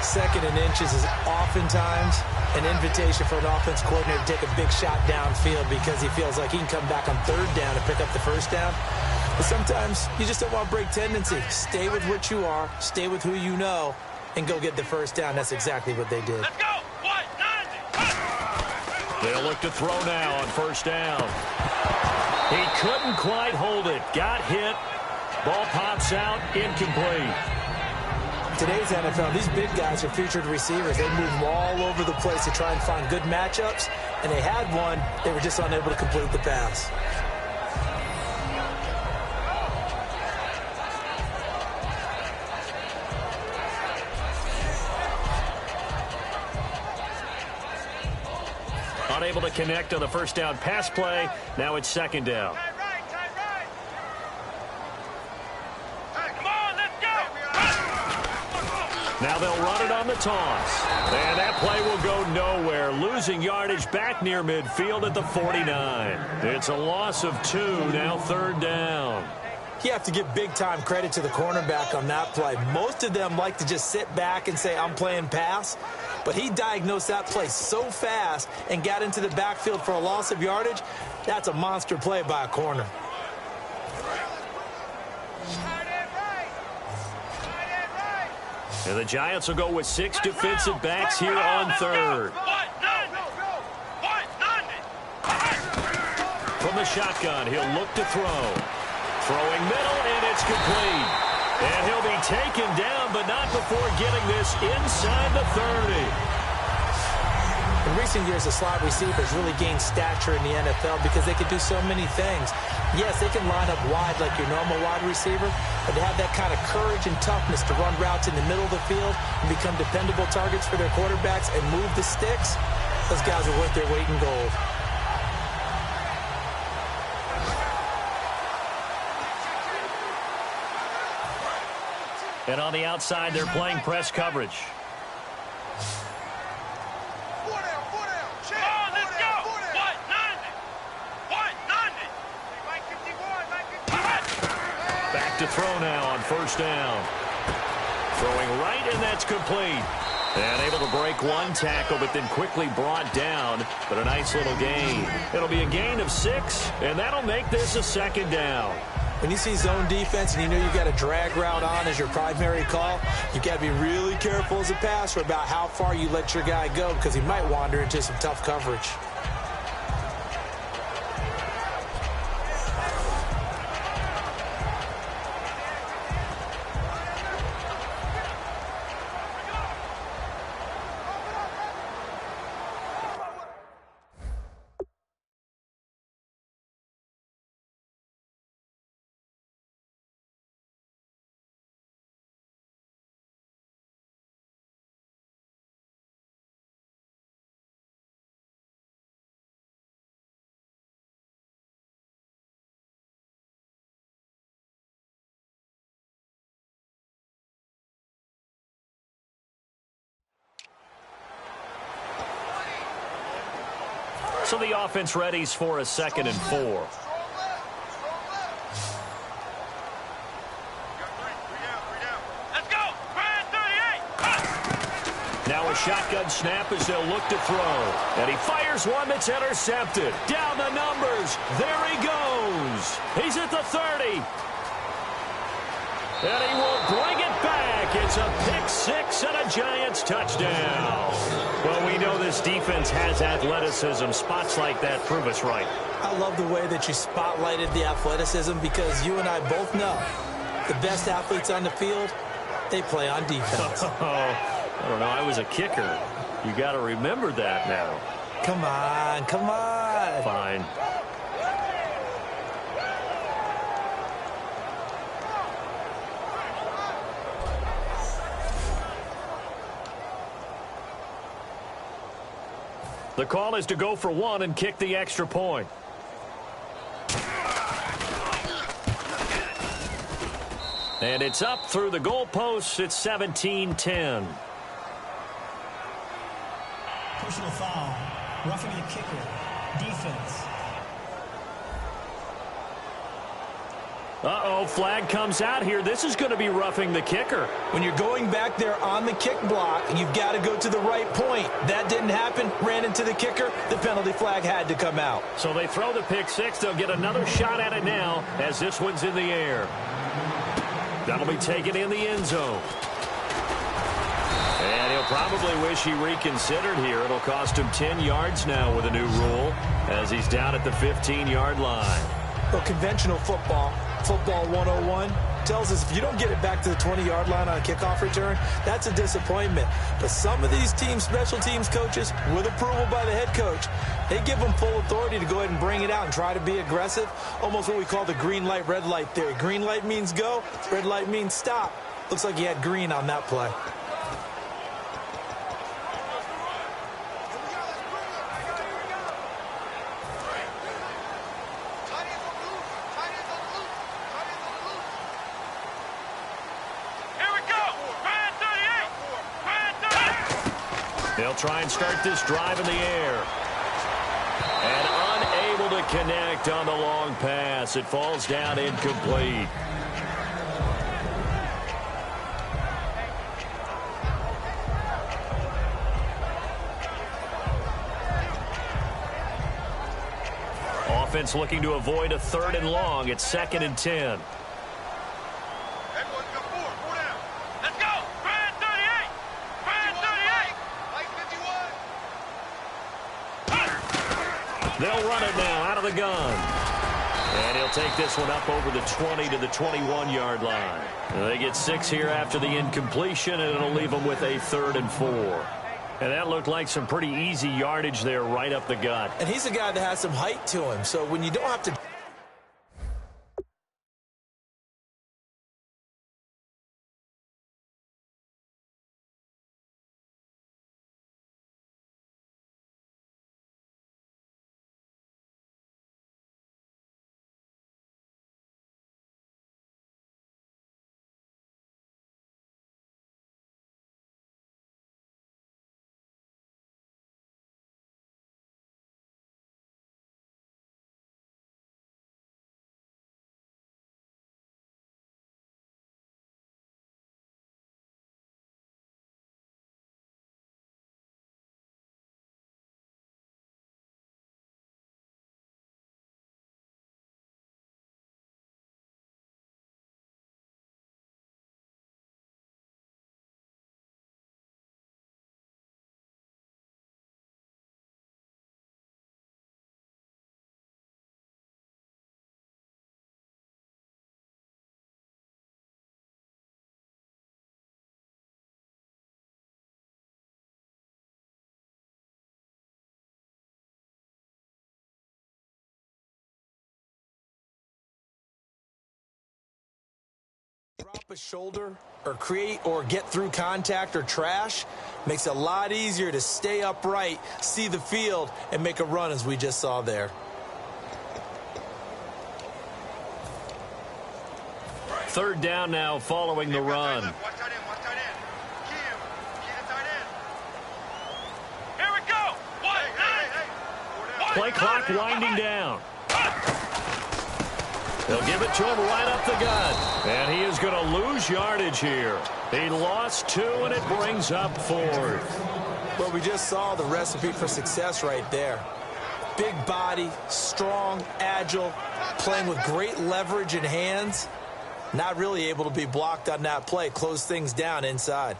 2nd and inches is oftentimes an invitation for an offense coordinator to take a big shot downfield because he feels like he can come back on 3rd down and pick up the 1st down. But sometimes you just don't want to break tendency. Stay with what you are, stay with who you know, and go get the 1st down. That's exactly what they did. Let's go! They'll look to throw now on 1st down. He couldn't quite hold it. Got hit. Ball pops out. Incomplete. Today's NFL, these big guys are featured receivers. They move all over the place to try and find good matchups, and they had one. They were just unable to complete the pass. Unable to connect on the 1st down pass play. Now it's 2nd down. Now they'll run it on the toss. And that play will go nowhere. Losing yardage back near midfield at the 49. It's a loss of 2. Now 3rd down. You have to give big-time credit to the cornerback on that play. Most of them like to just sit back and say, I'm playing pass. But he diagnosed that play so fast and got into the backfield for a loss of yardage. That's a monster play by a corner. And the Giants will go with 6 defensive backs here on 3rd. From the shotgun, he'll look to throw. Throwing middle, and it's complete. And he'll be taken down, but not before getting this inside the 30. In recent years, the slot receivers really gained stature in the NFL because they could do so many things. Yes, they can line up wide like your normal wide receiver, but to have that kind of courage and toughness to run routes in the middle of the field and become dependable targets for their quarterbacks and move the sticks, those guys are worth their weight in gold. And on the outside, they're playing press coverage. Back to throw now on 1st down. Throwing right, and that's complete. And able to break one tackle, but then quickly brought down. But a nice little gain. It'll be a gain of 6, and that'll make this a 2nd down. When you see zone defense and you know you've got a drag route on as your primary call, you've got to be really careful as a passer about how far you let your guy go because he might wander into some tough coverage. So the offense readies for a 2nd and 4. Now a shotgun snap as they'll look to throw. And he fires one that's intercepted. Down the numbers. There he goes. He's at the 30. And he will bring it back. It's a pick-6 and a Giants touchdown. Well, we know this defense has athleticism. Spots like that prove us right. I love the way that you spotlighted the athleticism because you and I both know the best athletes on the field, they play on defense. I don't know. I was a kicker. You got to remember that now. Come on, come on. Fine. The call is to go for one and kick the extra point. And it's up through the goalposts. It's 17-10. Personal foul. Roughing the kicker. Defense. Uh-oh, flag comes out here. This is going to be roughing the kicker. When you're going back there on the kick block, you've got to go to the right point. That didn't happen. Ran into the kicker. The penalty flag had to come out. So they throw the pick six. They'll get another shot at it now as this one's in the air. That'll be taken in the end zone. And he'll probably wish he reconsidered here. It'll cost him 10 yards now with a new rule as he's down at the 15-yard line. Well, conventional football 101, tells us if you don't get it back to the 20-yard line on a kickoff return, that's a disappointment. But some of these teams, special teams coaches, with approval by the head coach, they give them full authority to go ahead and bring it out and try to be aggressive, almost what we call the green light, red light theory. Green light means go, red light means stop. Looks like he had green on that play. They'll try and start this drive in the air. And unable to connect on the long pass. It falls down incomplete. Offense looking to avoid a 3rd and long. It's 2nd and 10. They'll run it now out of the gun. And he'll take this one up over the 20 to the 21-yard line. They get 6 here after the incompletion, and it'll leave them with a 3rd and 4. And that looked like some pretty easy yardage there right up the gut. And he's a guy that has some height to him, so when you don't have to... Drop a shoulder or create or get through contact or trash makes it a lot easier to stay upright, see the field, and make a run as we just saw there. 3rd down now following the run. Here we go. Play clock winding down. They'll give it to him right up the gut. And he is going to lose yardage here. He lost 2, and it brings up 4th. Well, we just saw the recipe for success right there. Big body, strong, agile, playing with great leverage in hands. Not really able to be blocked on that play. Close things down inside.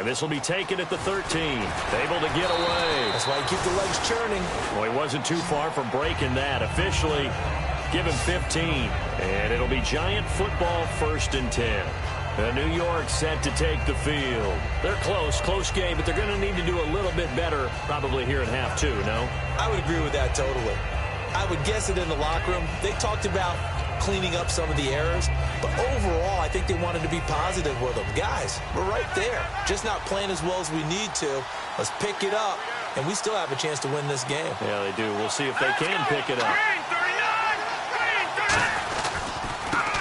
And this will be taken at the 13. Able to get away. That's why you keep the legs churning. Well, he wasn't too far from breaking that. Officially, give him 15. And it'll be Giant football 1st and 10. New York set to take the field. They're close game, but they're going to need to do a little bit better probably here in half 2, no? I would agree with that totally. I would guess it in the locker room. They talked about cleaning up some of the errors, but overall, I think they wanted to be positive with them. Guys, we're right there. Just not playing as well as we need to. Let's pick it up, and we still have a chance to win this game. Yeah, they do. We'll see if they can pick it up.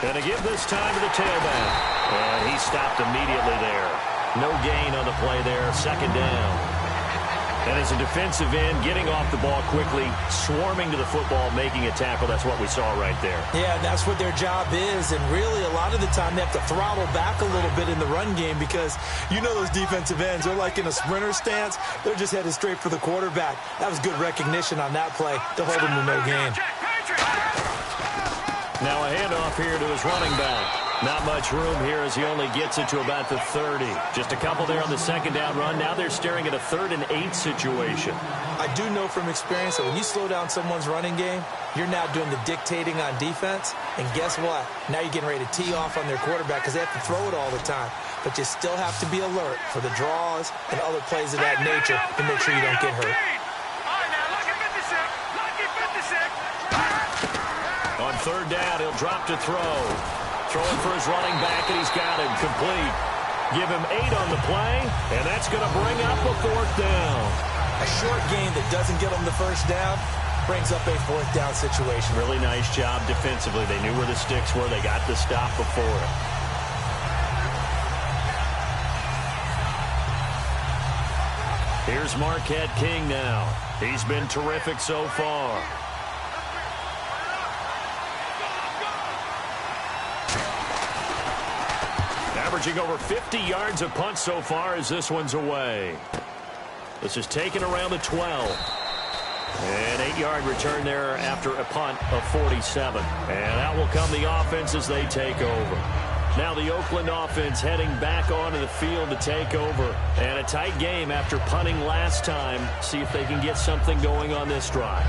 And to give this time to the tailback. And he stopped immediately there. No gain on the play there. 2nd down. And as a defensive end, getting off the ball quickly, swarming to the football, making a tackle. That's what we saw right there. Yeah, that's what their job is. And really, a lot of the time, they have to throttle back a little bit in the run game because you know those defensive ends, they're like in a sprinter stance. They're just headed straight for the quarterback. That was good recognition on that play to hold him to no gain. Now a handoff here to his running back. Not much room here as he only gets it to about the 30. Just a couple there on the 2nd down run. Now they're staring at a 3rd and 8 situation. I do know from experience that when you slow down someone's running game, you're now doing the dictating on defense. And guess what? Now you're getting ready to tee off on their quarterback because they have to throw it all the time. But you still have to be alert for the draws and other plays of that nature to make sure you don't get hurt. On 3rd down, he'll drop to throw. Throwing for his running back, and he's got him complete. Give him 8 on the play, and that's going to bring up a 4th down. A short gain that doesn't get them the 1st down brings up a 4th down situation. Really nice job defensively. They knew where the sticks were. They got the stop before it. Here's Marquette King now. He's been terrific so far. Averaging over 50 yards a punt so far as this one's away. This is taken around the 12. An 8-yard return there after a punt of 47. And out will come the offense as they take over. Now the Oakland offense heading back onto the field to take over. And a tight game after punting last time. See if they can get something going on this drive.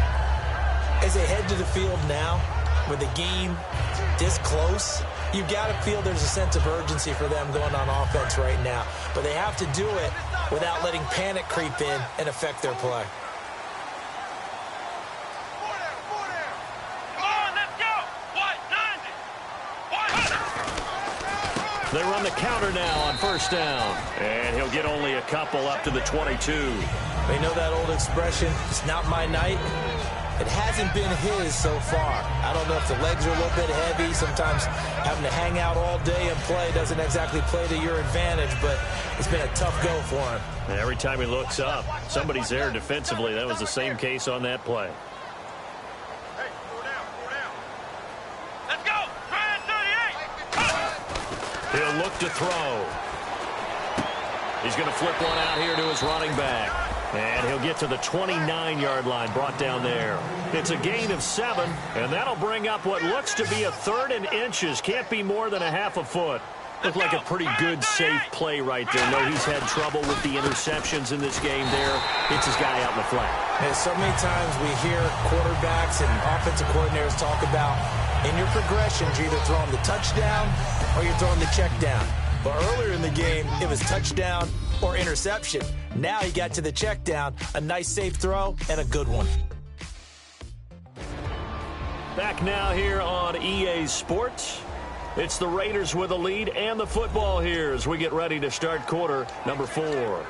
As they head to the field now, with the game this close, you've got to feel there's a sense of urgency for them going on offense right now. But they have to do it without letting panic creep in and affect their play. They run the counter now on 1st down. And he'll get only a couple up to the 22. They know that old expression, it's not my night. It hasn't been his so far. I don't know if the legs are a little bit heavy. Sometimes having to hang out all day and play doesn't exactly play to your advantage, but it's been a tough go for him. And every time he looks up, somebody's there defensively. That was the same case on that play. Hey, 4 down. Let's go. Try it, 38. He'll look to throw. He's going to flip one out here to his running back. And he'll get to the 29-yard line, brought down there. It's a gain of 7, and that'll bring up what looks to be a 3rd and inches. Can't be more than a half a foot. Looked like a pretty good, safe play right there. No, he's had trouble with the interceptions in this game there. Hits his guy out in the flat. And so many times we hear quarterbacks and offensive coordinators talk about in your progressions, you're either throwing the touchdown or you're throwing the check down. But earlier in the game, it was touchdown or interception. Now he got to the check down, a nice safe throw, and a good one. Back now here on EA Sports. It's the Raiders with a lead and the football here as we get ready to start quarter number 4.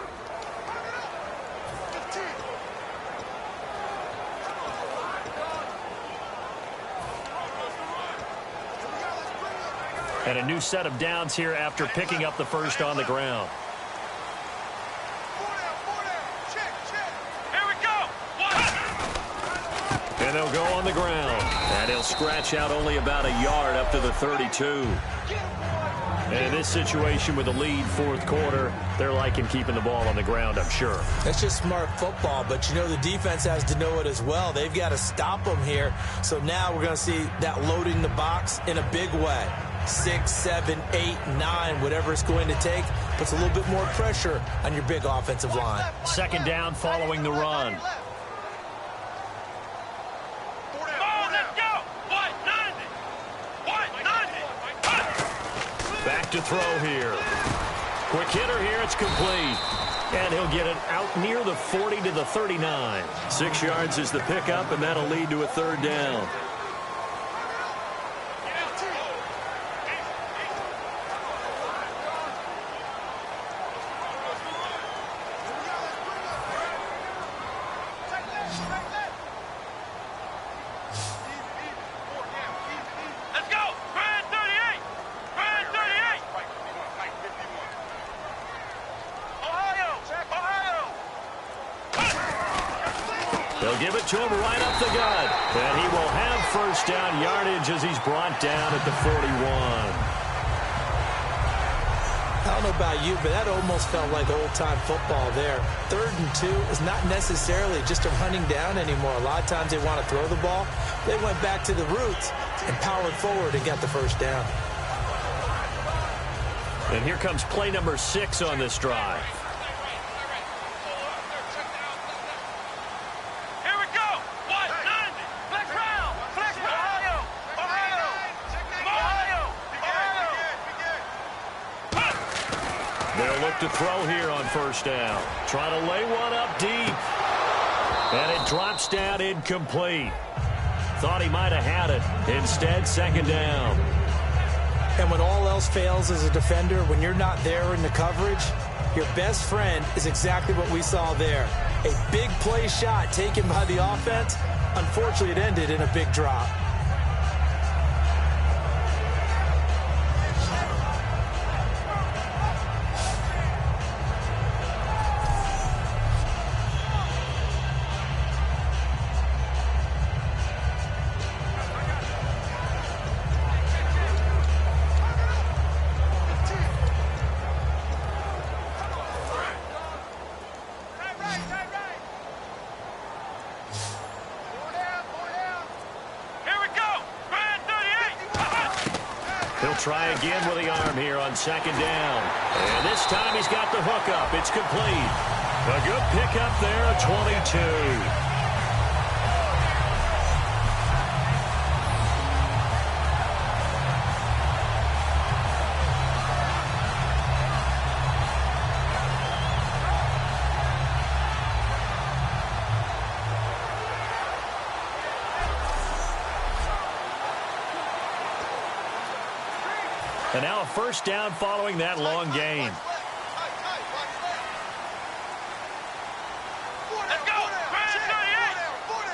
And a new set of downs here after picking up the first on the ground. Here we go. And they'll go on the ground. And he'll scratch out only about a yard up to the 32. And in this situation with the lead, 4th quarter, they're liking keeping the ball on the ground, I'm sure. That's just smart football, but you know the defense has to know it as well. They've got to stop them here. So now we're going to see that loading the box in a big way. 6, 7, 8, 9, whatever it's going to take. Puts a little bit more pressure on your big offensive line. Second down following the run. Back to throw here. Quick hitter here, it's complete. And he'll get it out near the 40 to the 39. 6 yards is the pickup, and that'll lead to a third down. They'll give it to him right up the gut. And he will have first down yardage as he's brought down at the 41. I don't know about you, but that almost felt like old-time football there. 3rd and 2 is not necessarily just a running down anymore. A lot of times they want to throw the ball. They went back to the roots and powered forward and got the first down. And here comes play number 6 on this drive. To throw here on first down. Trying to lay one up deep. And it drops down incomplete. Thought he might have had it. Instead, second down. And when all else fails as a defender, when you're not there in the coverage, your best friend is exactly what we saw there. A big play shot taken by the offense. Unfortunately, it ended in a big drop. Try again with the arm here on second down. And this time he's got the hookup. It's complete. A good pickup there at 22. And now a first down following that long gain. Let's go! Brand 38!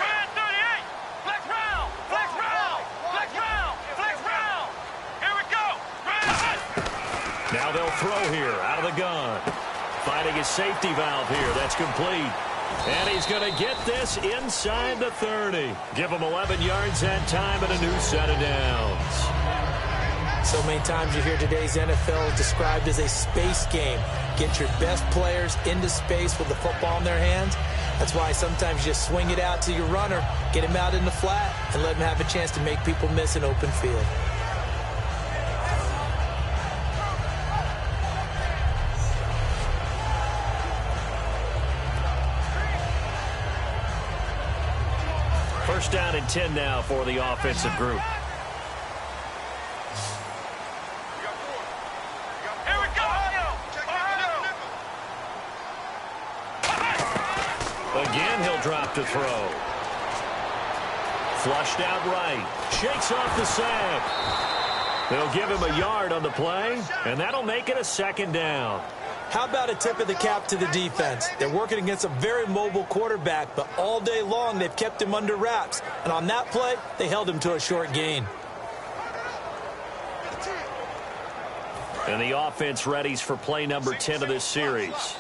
Brand 38! Flex round! Flex round! Flex round! Flex round! Here we go! Brand! Now they'll throw here out of the gun. Finding his safety valve here. That's complete. And he's going to get this inside the 30. Give him 11 yards that time and a new set of downs. So many times you hear today's NFL described as a space game. Get your best players into space with the football in their hands. That's why sometimes you just swing it out to your runner, get him out in the flat, and let him have a chance to make people miss an open field. First down and 10 now for the offensive group. Again, he'll drop to throw. Flushed out right. Shakes off the sack. They'll give him a yard on the play, and that'll make it a second down. How about a tip of the cap to the defense? They're working against a very mobile quarterback, but all day long they've kept him under wraps. And on that play, they held him to a short gain. And the offense readies for play number 10 of this series.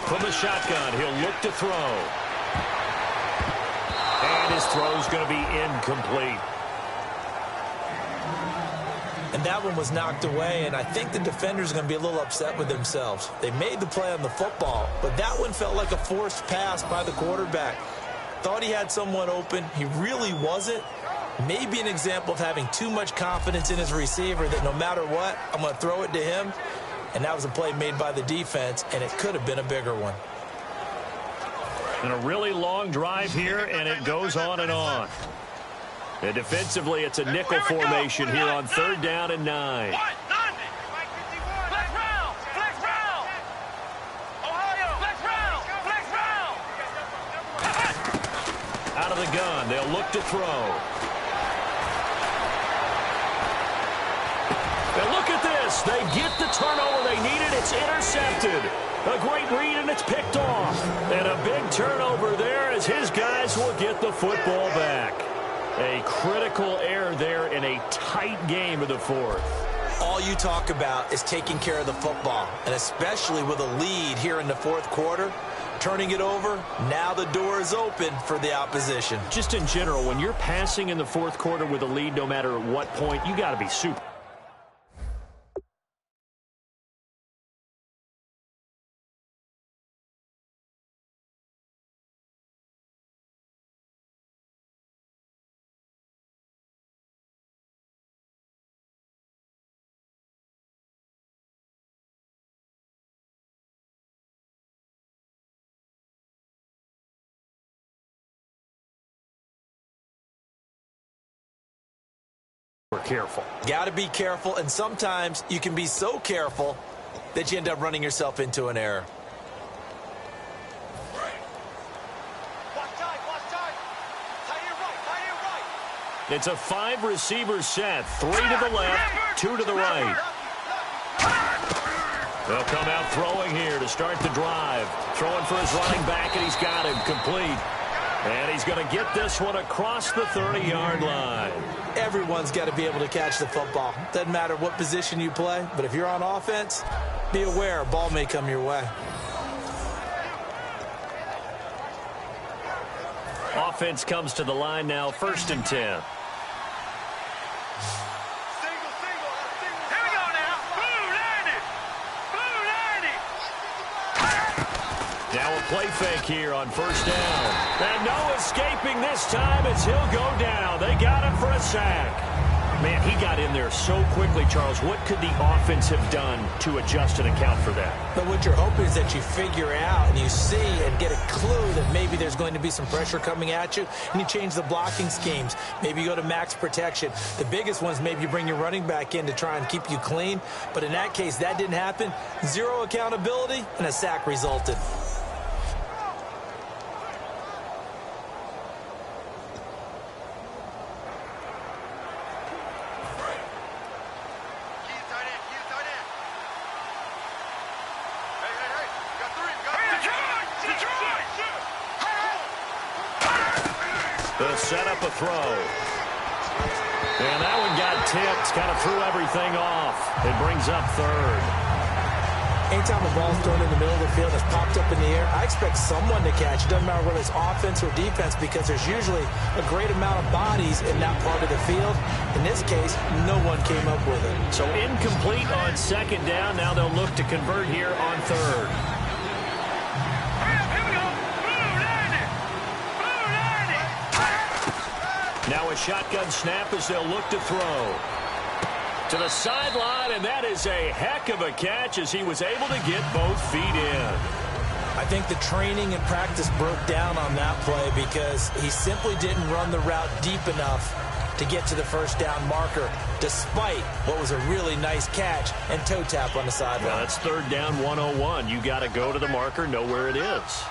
From the shotgun, he'll look to throw. And his throw's going to be incomplete. And that one was knocked away, and I think the defenders are going to be a little upset with themselves. They made the play on the football, but that one felt like a forced pass by the quarterback. Thought he had someone open. He really wasn't. Maybe an example of having too much confidence in his receiver that no matter what, I'm going to throw it to him. And that was a play made by the defense, and it could have been a bigger one. And a really long drive here, and it goes on and on. And defensively, it's a nickel formation here on 3rd down and 9. Out of the gun, they'll look to throw. And look at this. They get the turnover they needed. It's intercepted. A great read, and it's picked off. And a big turnover there as his guys will get the football back. A critical error there in a tight game of the 4th. All you talk about is taking care of the football, and especially with a lead here in the 4th quarter. Turning it over, now the door is open for the opposition. Just in general, when you're passing in the 4th quarter with a lead, no matter what point, you got to be super. We're careful. Got to be careful, and sometimes you can be so careful that you end up running yourself into an error. It's a 5-receiver set. 3 to the left, 2 to the right. They'll come out throwing here to start the drive. Throwing for his running back, and he's got him complete. And he's going to get this one across the 30-yard line. Everyone's got to be able to catch the football. Doesn't matter what position you play, but if you're on offense, be aware a ball may come your way. Offense comes to the line now, 1st and 10. Now a play fake here on 1st down. And no escaping this time as he'll go down. They got him for a sack. Man, he got in there so quickly, Charles. What could the offense have done to adjust and account for that? But what you're hoping is that you figure out and you see and get a clue that maybe there's going to be some pressure coming at you, and you change the blocking schemes. Maybe you go to max protection. The biggest ones, maybe you bring your running back in to try and keep you clean. But in that case, that didn't happen. 0 accountability, and a sack resulted. They'll set up a throw. And that one got tipped, kind of threw everything off. It brings up 3rd. Anytime a ball's thrown in the middle of the field that's popped up in the air, I expect someone to catch. It doesn't matter whether it's offense or defense, because there's usually a great amount of bodies in that part of the field. In this case, no one came up with it. So incomplete on 2nd down. Now they'll look to convert here on 3rd. Now a shotgun snap as they'll look to throw. To the sideline, and that is a heck of a catch as he was able to get both feet in. I think the training and practice broke down on that play because he simply didn't run the route deep enough to get to the 1st down marker, despite what was a really nice catch and toe tap on the sideline. Well, that's 3rd down 101. You got to go to the marker, know where it is.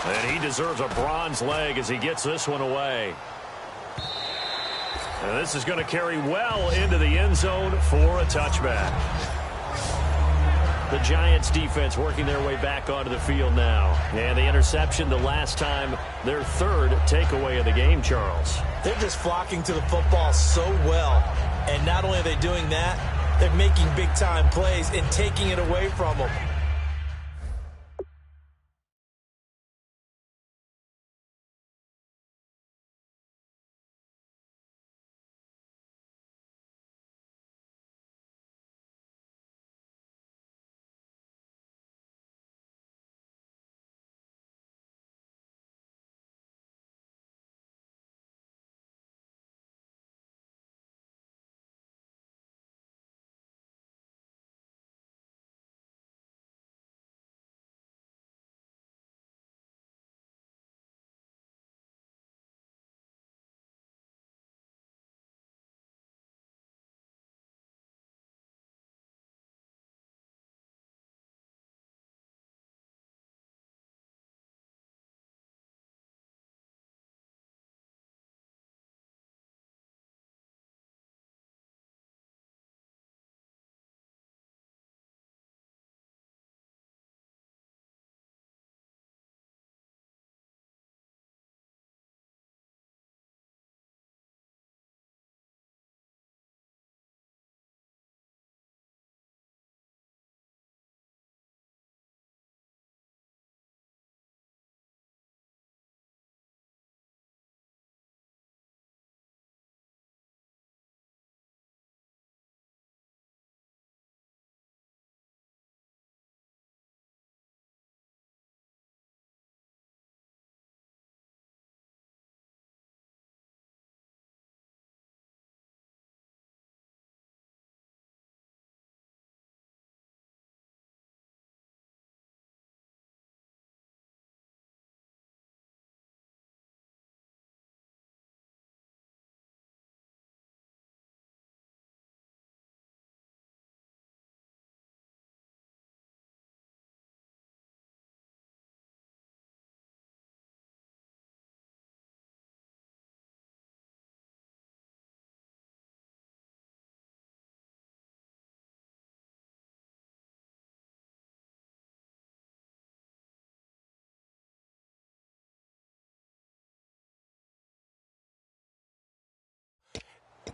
And he deserves a bronze leg as he gets this one away. And this is going to carry well into the end zone for a touchback. The Giants defense working their way back onto the field now. And the interception the last time, their 3rd takeaway of the game, Charles. They're just flocking to the football so well. And not only are they doing that, they're making big-time plays and taking it away from them.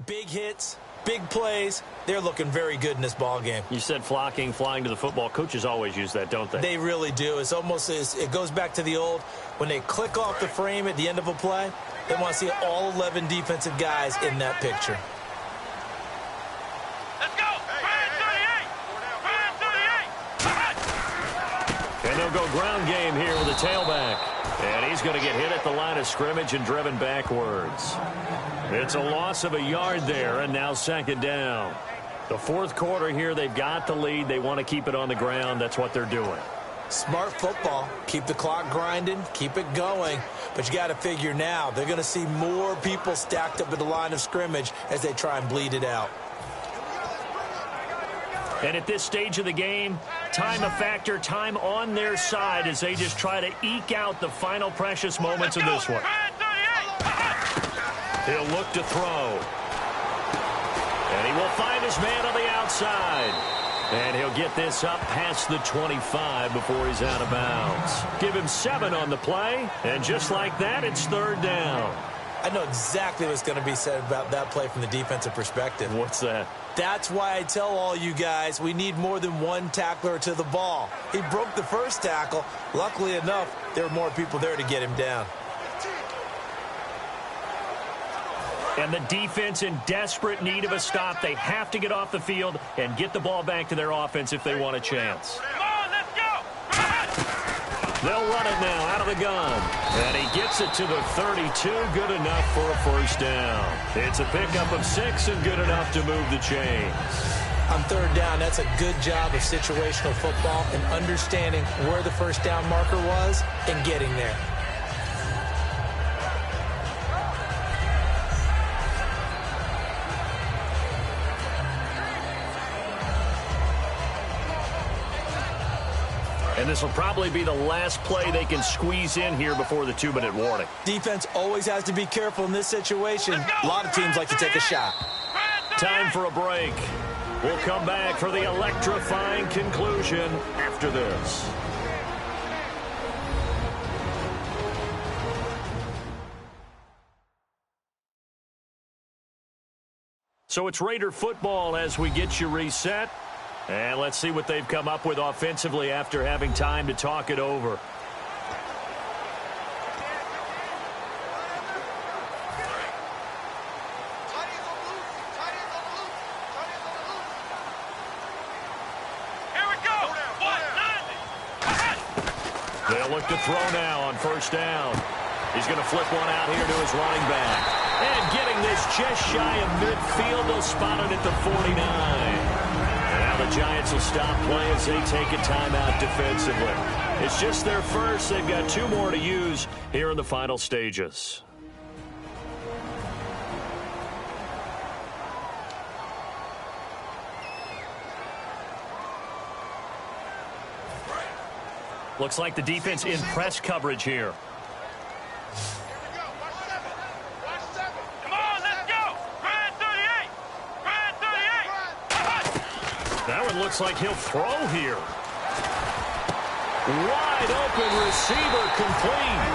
Big hits, big plays. They're looking very good in this ball game. You said flocking, flying to the football. Coaches always use that, don't they? They really do. It's almost it goes back to the old, when they click off the frame at the end of a play, they want to see all 11 defensive guys in that picture. Let's go! And they'll go ground game here with a tailback. And he's going to get hit at the line of scrimmage and driven backwards. It's a loss of a yard there, and now second down. The fourth quarter here, they've got the lead. They want to keep it on the ground. That's what they're doing. Smart football. Keep the clock grinding. Keep it going. But you got to figure now, they're going to see more people stacked up at the line of scrimmage as they try and bleed it out. And at this stage of the game, time a factor, time on their side as they just try to eke out the final precious moments of this one. He'll look to throw. And he will find his man on the outside. And he'll get this up past the 25 before he's out of bounds. Give him 7 on the play, and just like that, it's third down. I know exactly what's going to be said about that play from the defensive perspective. What's that? That's why I tell all you guys we need more than one tackler to the ball. He broke the first tackle. Luckily enough, there were more people there to get him down. And the defense in desperate need of a stop. They have to get off the field and get the ball back to their offense if they want a chance. Come on, let's go! They'll run it now out of the gun. And he gets it to the 32. Good enough for a first down. It's a pickup of 6 and good enough to move the chains. On third down, that's a good job of situational football and understanding where the first down marker was and getting there. And this will probably be the last play they can squeeze in here before the 2-minute warning. Defense always has to be careful in this situation. A lot of teams like to take a shot. Time for a break. We'll come back for the electrifying conclusion after this. So it's Raider football as we get you reset. And let's see what they've come up with offensively after having time to talk it over. Here we go! They'll look to throw now on first down. He's going to flip one out here to his running back. And getting this just shy of midfield, they'll spot it at the 49. The Giants will stop play as they take a timeout defensively. It's just their first. They've got 2 more to use here in the final stages. Looks like the defense in press coverage here. That one looks like he'll throw here. Wide open receiver complete.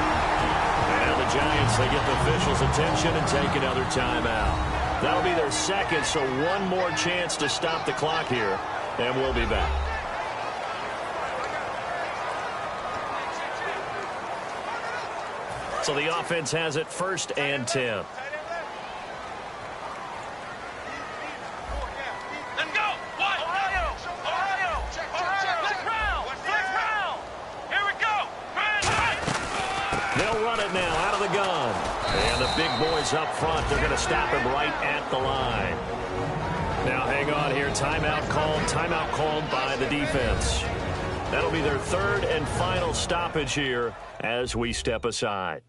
And the Giants, they get the officials' attention and take another timeout. That'll be their second, so one more chance to stop the clock here. And we'll be back. So the offense has it 1st and 10. Big boys up front. They're going to stop him right at the line. Now hang on here. Timeout called by the defense. That'll be their 3rd and final stoppage here as we step aside.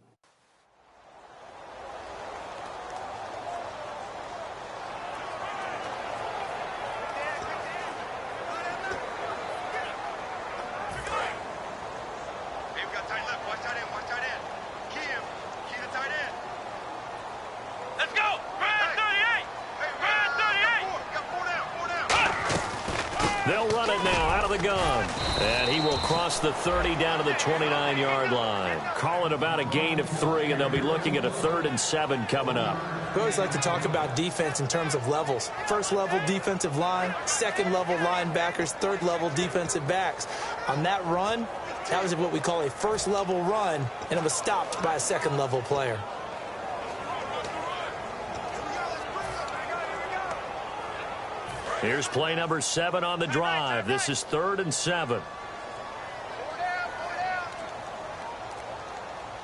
They'll run it now out of the gun. And he will cross the 30 down to the 29-yard line. Call it about a gain of 3, and they'll be looking at a 3rd and 7 coming up. We always like to talk about defense in terms of levels. First level defensive line, second level linebackers, third level defensive backs. On that run, that was what we call a first level run, and it was stopped by a second level player. Here's play number 7 on the drive. This is 3rd and 7.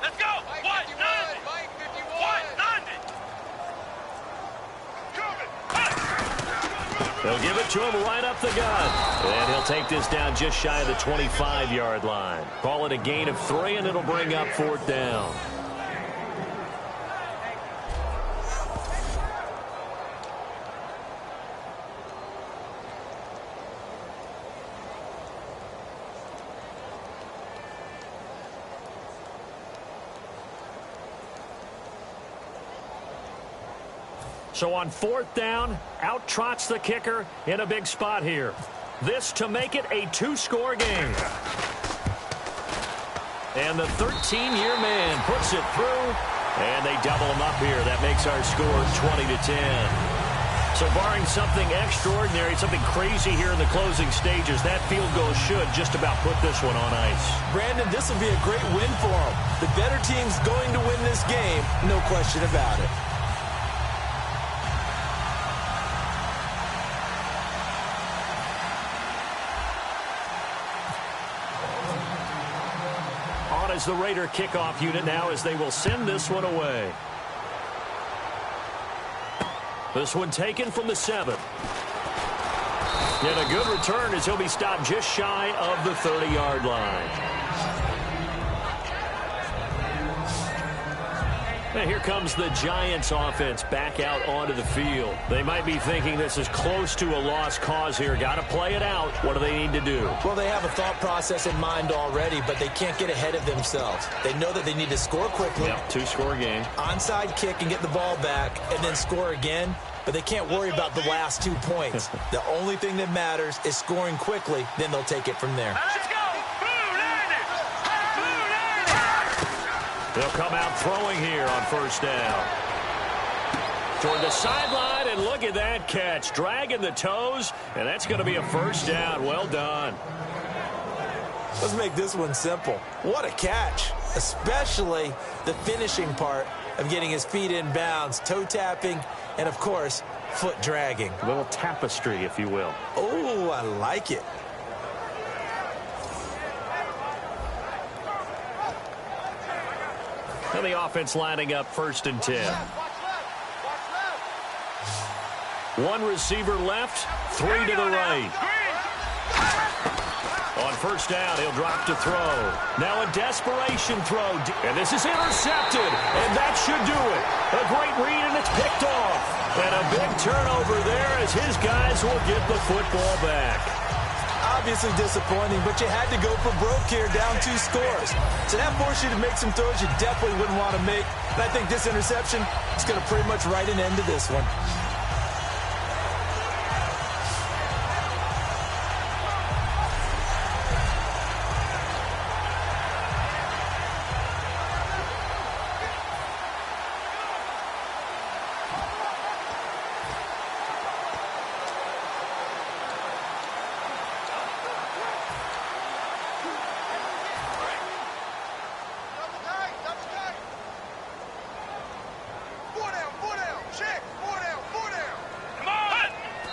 Let's go. What? None. What? None. They'll give it to him right up the gut. And he'll take this down just shy of the 25-yard line. Call it a gain of 3, and it'll bring up 4th down. So on 4th down, out trots the kicker in a big spot here. This to make it a 2-score game. And the 13-year man puts it through, and they double him up here. That makes our score 20-10. So barring something extraordinary, something crazy here in the closing stages, that field goal should just about put this one on ice. Brandon, this will be a great win for them. The better team's going to win this game, no question about it. As the Raider kickoff unit now, as they will send this one away. This one taken from the 7. And a good return as he'll be stopped just shy of the 30-yard line. And here comes the Giants offense back out onto the field. They might be thinking this is close to a lost cause here. Got to play it out. What do they need to do? Well, they have a thought process in mind already, but they can't get ahead of themselves. They know that they need to score quickly. Yep, 2-score game. Onside kick and get the ball back and then score again. But they can't worry about the last 2 points. The only thing that matters is scoring quickly. Then they'll take it from there. Let's go. They'll come out throwing here on 1st down. Toward the sideline, and look at that catch. Dragging the toes, and that's going to be a 1st down. Well done. Let's make this one simple. What a catch, especially the finishing part of getting his feet in bounds, toe tapping, and, of course, foot dragging. A little tapestry, if you will. Oh, I like it. And the offense lining up 1st and 10. One receiver left, 3 to the right. On 1st down, he'll drop to throw. Now a desperation throw. And this is intercepted. And that should do it. A great read, and it's picked off. And a big turnover there as his guys will get the football back. Obviously disappointing, but you had to go for broke here, down 2 scores. So that forced you to make some throws you definitely wouldn't want to make. And I think this interception is going to pretty much write an end to this one.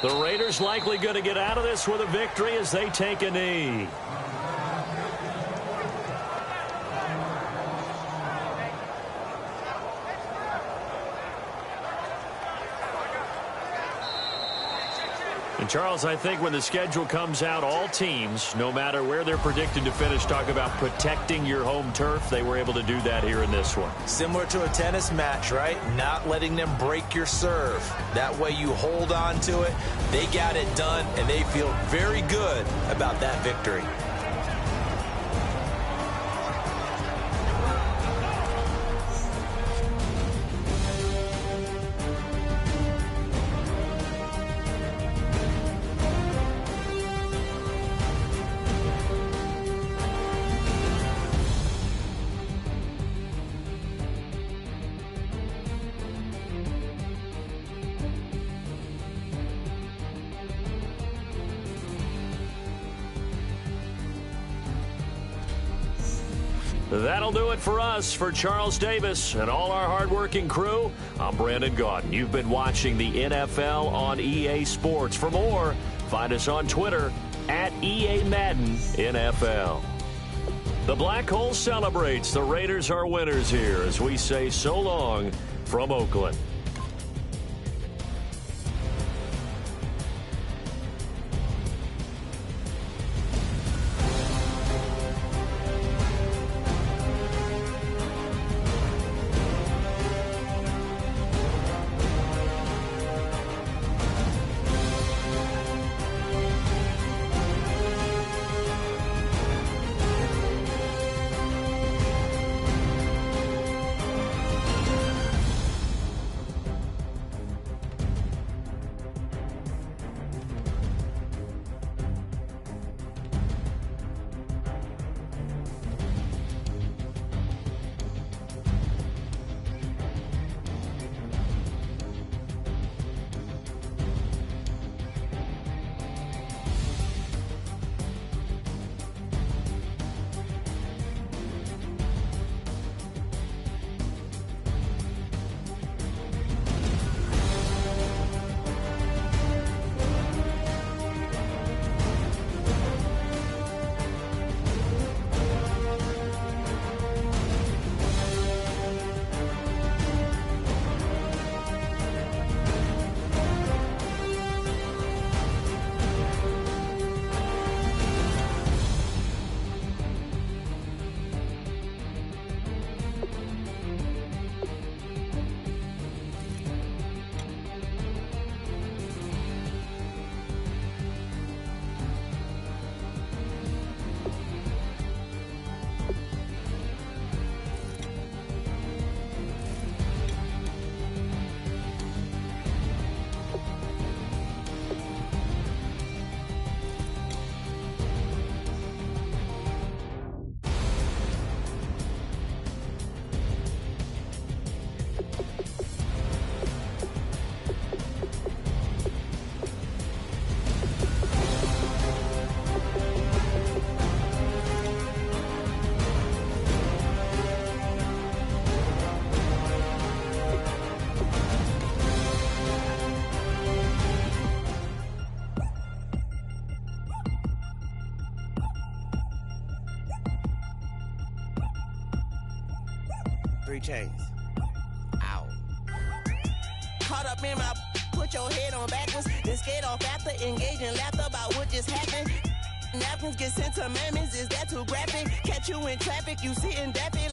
The Raiders likely going to get out of this with a victory as they take a knee. And Charles, I think when the schedule comes out, all teams, no matter where they're predicted to finish, talk about protecting your home turf. They were able to do that here in this one. Similar to a tennis match, right? Not letting them break your serve. That way you hold on to it. They got it done, and they feel very good about that victory. That'll do it for us. For Charles Davis and all our hardworking crew, I'm Brandon Gaudin. You've been watching the NFL on EA Sports. For more, find us on Twitter at EA Madden NFL. The Black Hole celebrates. The Raiders are winners here as we say so long from Oakland. Three chains. Ow. Caught up in my, put your head on backwards, then skate off after engaging laughter about what just happened. Napkins get sent to mammies, is that too graphic? Catch you in traffic, you sitting dapping.